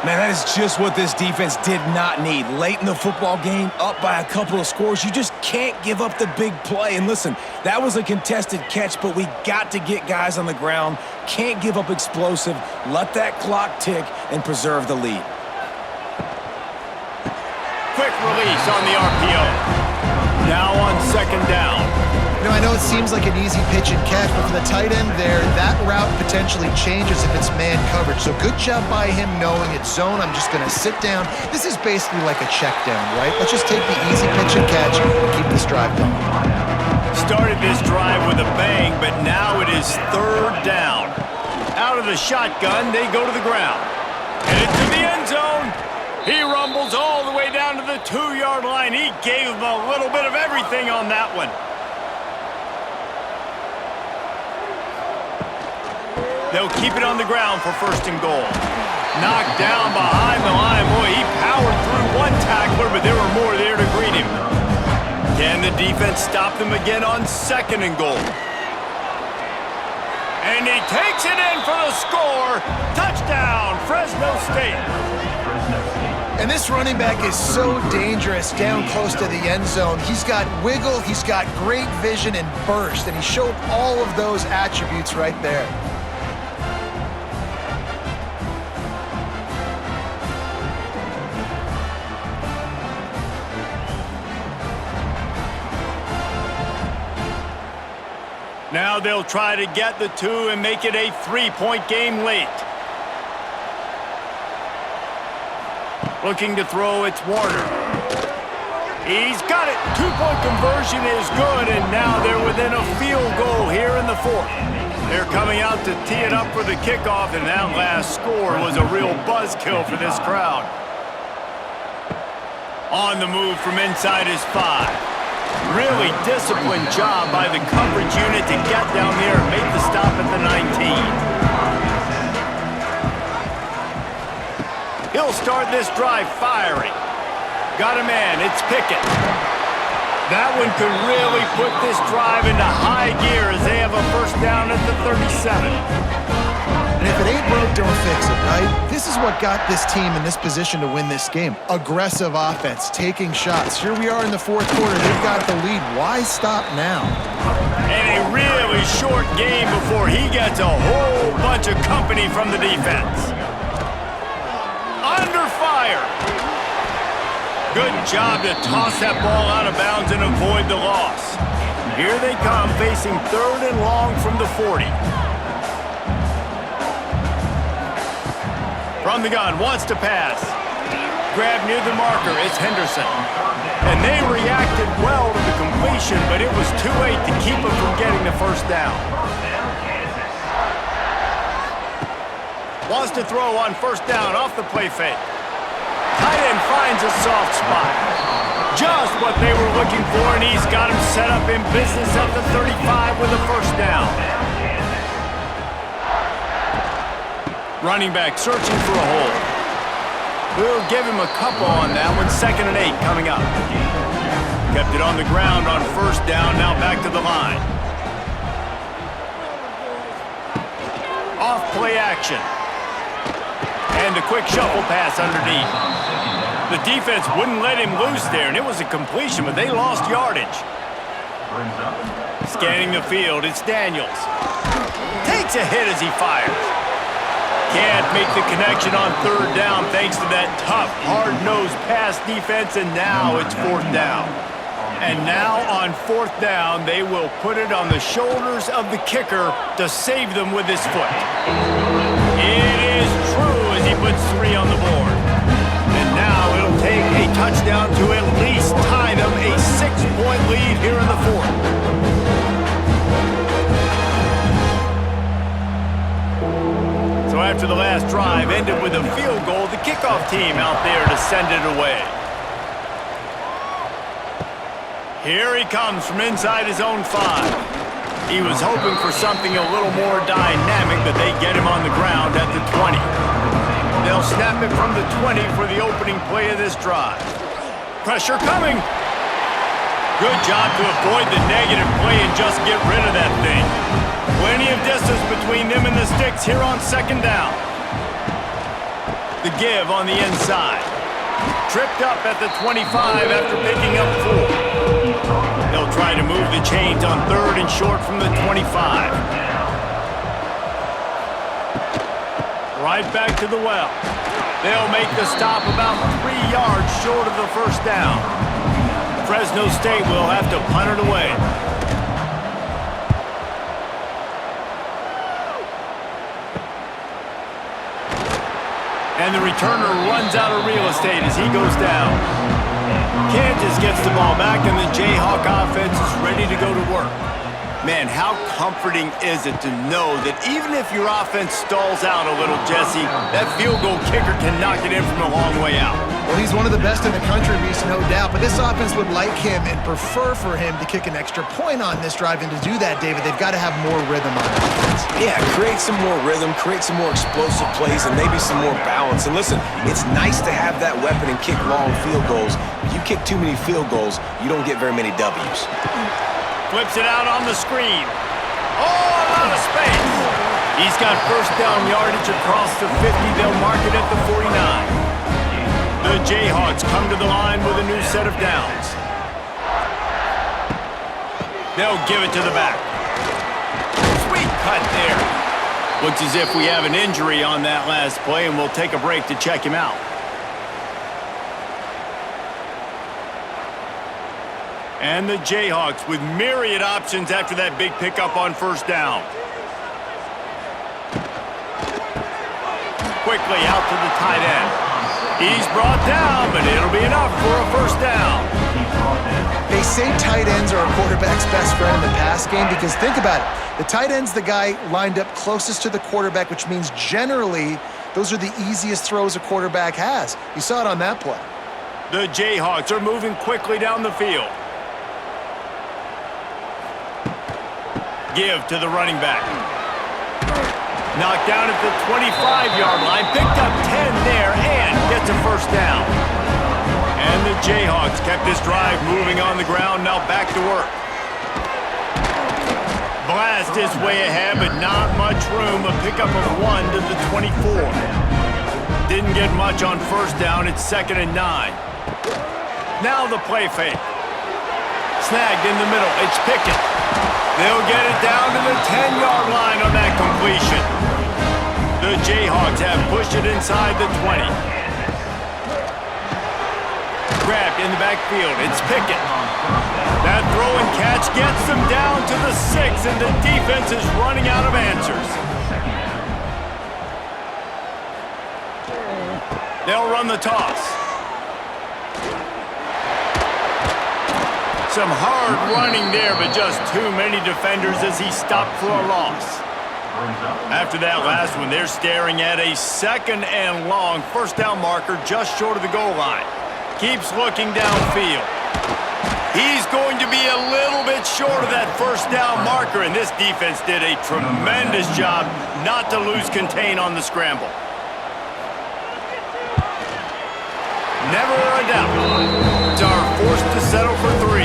Man, that is just what this defense did not need. Late in the football game, up by a couple of scores, you just can't give up the big play. And listen, that was a contested catch, but we got to get guys on the ground. Can't give up explosive. Let that clock tick and preserve the lead. Quick release on the RPO. Now on 2nd down. You know, I know it seems like an easy pitch and catch, but for the tight end there, that route potentially changes if it's man coverage. So good job by him knowing it's zone. I'm just going to sit down. This is basically like a check down, right? Let's just take the easy pitch and catch and keep this drive going. Started this drive with a bang, but now it is 3rd down. Out of the shotgun, they go to the ground. Headed to the end zone. He rumbles all the way down to the 2-yard line. He gave him a little bit of everything on that one. They'll keep it on the ground for 1st and goal. Knocked down behind the line. Boy, he powered through one tackler, but there were more there to greet him. Can the defense stop them again on 2nd and goal? And he takes it in for the score. Touchdown, Fresno State. And this running back is so dangerous down close to the end zone. He's got wiggle, he's got great vision and burst, and he showed all of those attributes right there. Now they'll try to get the 2 and make it a 3-point game late. Looking to throw, it's Warner. He's got it. 2-point conversion is good, and now they're within a field goal here in the 4th. They're coming out to tee it up for the kickoff, and that last score was a real buzzkill for this crowd. On the move from inside his 5. Really disciplined job by the coverage unit to get down there and make the stop at the 19. He'll start this drive firing. Got a man, it's Pickett. That one could really put this drive into high gear as they have a 1st down at the 37. And if it ain't broke, don't fix it, right? This is what got this team in this position to win this game. Aggressive offense, taking shots. Here we are in the 4th quarter. They've got the lead. Why stop now? And a really short game before he gets a whole bunch of company from the defense. Under fire. Good job to toss that ball out of bounds and avoid the loss. Here they come, facing 3rd and long from the 40. From the gun, wants to pass. Grab near the marker, it's Henderson. And they reacted well to the completion, but it was too late to keep them from getting the 1st down. Wants to throw on 1st down off the play fake. Tight end finds a soft spot. Just what they were looking for, and he's got him set up in business at the 35 with a 1st down. Running back searching for a hole. We'll give him a couple on that one. 2nd and 8 coming up. Kept it on the ground on 1st down, now back to the line. Off play action. And a quick shuffle pass underneath. The defense wouldn't let him loose there, and it was a completion, but they lost yardage. Scanning the field, it's Daniels. Takes a hit as he fires. Can't make the connection on 3rd down thanks to that tough, hard-nosed pass defense, and now it's 4th down. And now on 4th down, they will put it on the shoulders of the kicker to save them with his foot. It is true as he puts 3 on the board. And now it'll take a touchdown to at least tie them a 6-point lead here in the 4th. drive ended with a field goal. The kickoff team out there to send it away. Here he comes from inside his own 5. He was hoping for something a little more dynamic, but they get him on the ground at the 20. They'll snap it from the 20 for the opening play of this drive. Pressure coming. Good job to avoid the negative play and just get rid of that thing. Plenty of distance between them and the sticks here on second down. The give on the inside. Tripped up at the 25 after picking up 4. They'll try to move the chains on third and short from the 25. Right back to the well. They'll make the stop about 3 yards short of the first down. Fresno State will have to punt it away. And the returner runs out of real estate as he goes down. Kansas gets the ball back, and the Jayhawk offense is ready to go to work. Man, how comforting is it to know that even if your offense stalls out a little, Jesse, that field goal kicker can knock it in from a long way out. Well, he's one of the best in the country, Reese, no doubt. But this offense would like him and prefer for him to kick an extra point on this drive. And to do that, David, they've got to have more rhythm on offense. Yeah, create some more rhythm, create some more explosive plays, and maybe some more balance. And listen, it's nice to have that weapon and kick long field goals. If you kick too many field goals, you don't get very many W's. Flips it out on the screen. Oh, a lot of space. He's got first down yardage across the 50. They'll mark it at the 49. The Jayhawks come to the line with a new set of downs. They'll give it to the back. Sweet cut there. Looks as if we have an injury on that last play, and we'll take a break to check him out. And the Jayhawks with myriad options after that big pickup on first down. Quickly out to the tight end. He's brought down, but it'll be enough for a first down. They say tight ends are a quarterback's best friend in the pass game because think about it. The tight end's the guy lined up closest to the quarterback, which means generally those are the easiest throws a quarterback has. You saw it on that play. The Jayhawks are moving quickly down the field. Give to the running back. Knocked down at the 25-yard line. Picked up 10 there and gets a first down. And the Jayhawks kept this drive moving on the ground. Now back to work. Blast his way ahead, but not much room. A pickup of 1 to the 24. Didn't get much on first down. It's 2nd and 9. Now the play fake. Snagged in the middle. It's Pickett. They'll get it down to the 10-yard line on that completion. The Jayhawks have pushed it inside the 20. Grabbed in the backfield. It's Pickett. That throw and catch gets them down to the 6, and the defense is running out of answers. They'll run the toss. Some hard running there, but just too many defenders as he stopped for a loss. After that last one, they're staring at a 2nd and long first down marker just short of the goal line. Keeps looking downfield. He's going to be a little bit short of that first down marker, and this defense did a tremendous job not to lose contain on the scramble. Never a doubt. Are forced to settle for 3.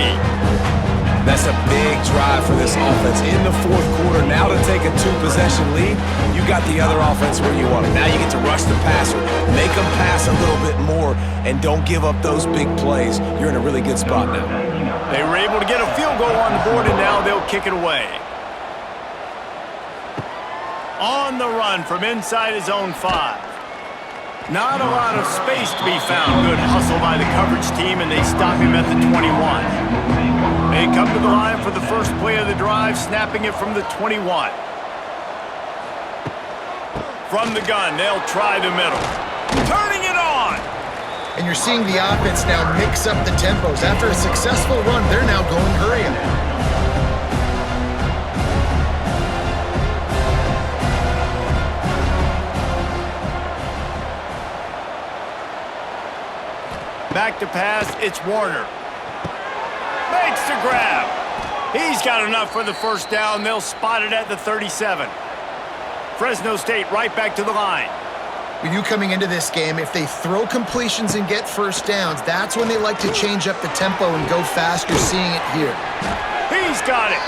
That's a big drive for this offense in the fourth quarter. Now to take a 2-possession lead, you got the other offense where you want it. Now you get to rush the passer, make them pass a little bit more, and don't give up those big plays. You're in a really good spot now. They were able to get a field goal on the board, and now they'll kick it away. On the run from inside his own 5. Not a lot of space to be found. Good hustle by the coverage team, and they stop him at the 21. They come to the line for the first play of the drive, snapping it from the 21. From the gun, they'll try the middle. Turning it on! And you're seeing the offense now mix up the tempos. After a successful run, they're now going hurry up. Back to pass, it's Warner. Makes the grab. He's got enough for the first down. They'll spot it at the 37. Fresno State right back to the line. When you coming into this game, if they throw completions and get first downs, that's when they like to change up the tempo and go fast. You're seeing it here. He's got it.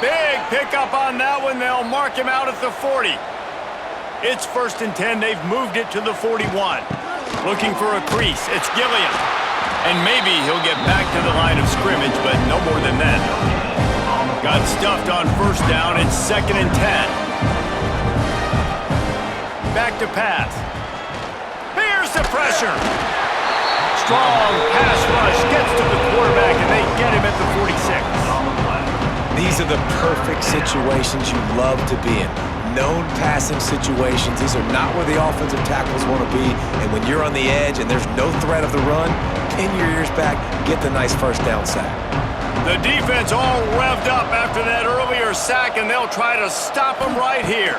Big pickup on that one. They'll mark him out at the 40. It's 1st and 10. They've moved it to the 41. Looking for a crease. It's Gilliam. And maybe he'll get back to the line of scrimmage, but no more than that. Got stuffed on first down. It's 2nd and 10. Back to pass. Here's the pressure. Strong pass rush gets to the quarterback, and they get him at the 46. These are the perfect situations you love to be in. Known passing situations. These are not where the offensive tackles want to be. And when you're on the edge and there's no threat of the run, pin your ears back, get the nice first down sack. The defense all revved up after that earlier sack, and they'll try to stop him right here.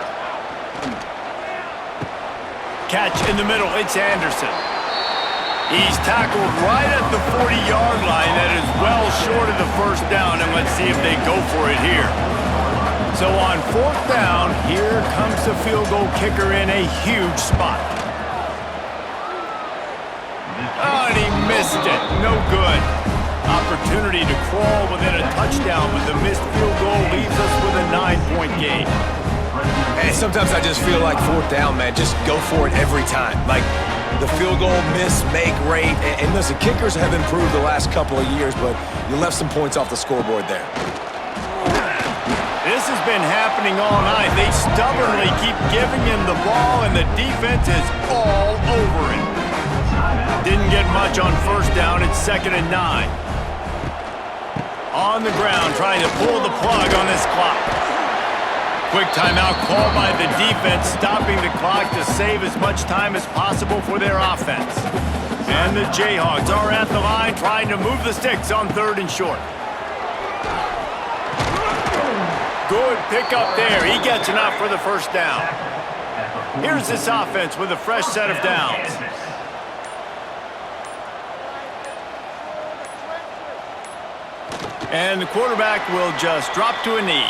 Catch in the middle, it's Anderson. He's tackled right at the 40-yard line. That is well short of the first down, and let's see if they go for it here. So on 4th down, here comes the field goal kicker in a huge spot. Oh, and he missed it. No good. Opportunity to crawl within a touchdown, but the missed field goal leaves us with a 9-point game. And sometimes I just feel like 4th down, man, just go for it every time. Like the field goal miss, make rate. And listen, kickers have improved the last couple of years, but you left some points off the scoreboard there. This has been happening all night. They stubbornly keep giving him the ball, and the defense is all over it. Didn't get much on first down. It's 2nd and 9. On the ground, trying to pull the plug on this clock. Quick timeout called by the defense, stopping the clock to save as much time as possible for their offense. And the Jayhawks are at the line trying to move the sticks on 3rd and short. Good pickup there. He gets enough for the first down. Here's this offense with a fresh set of downs. And the quarterback will just drop to a knee.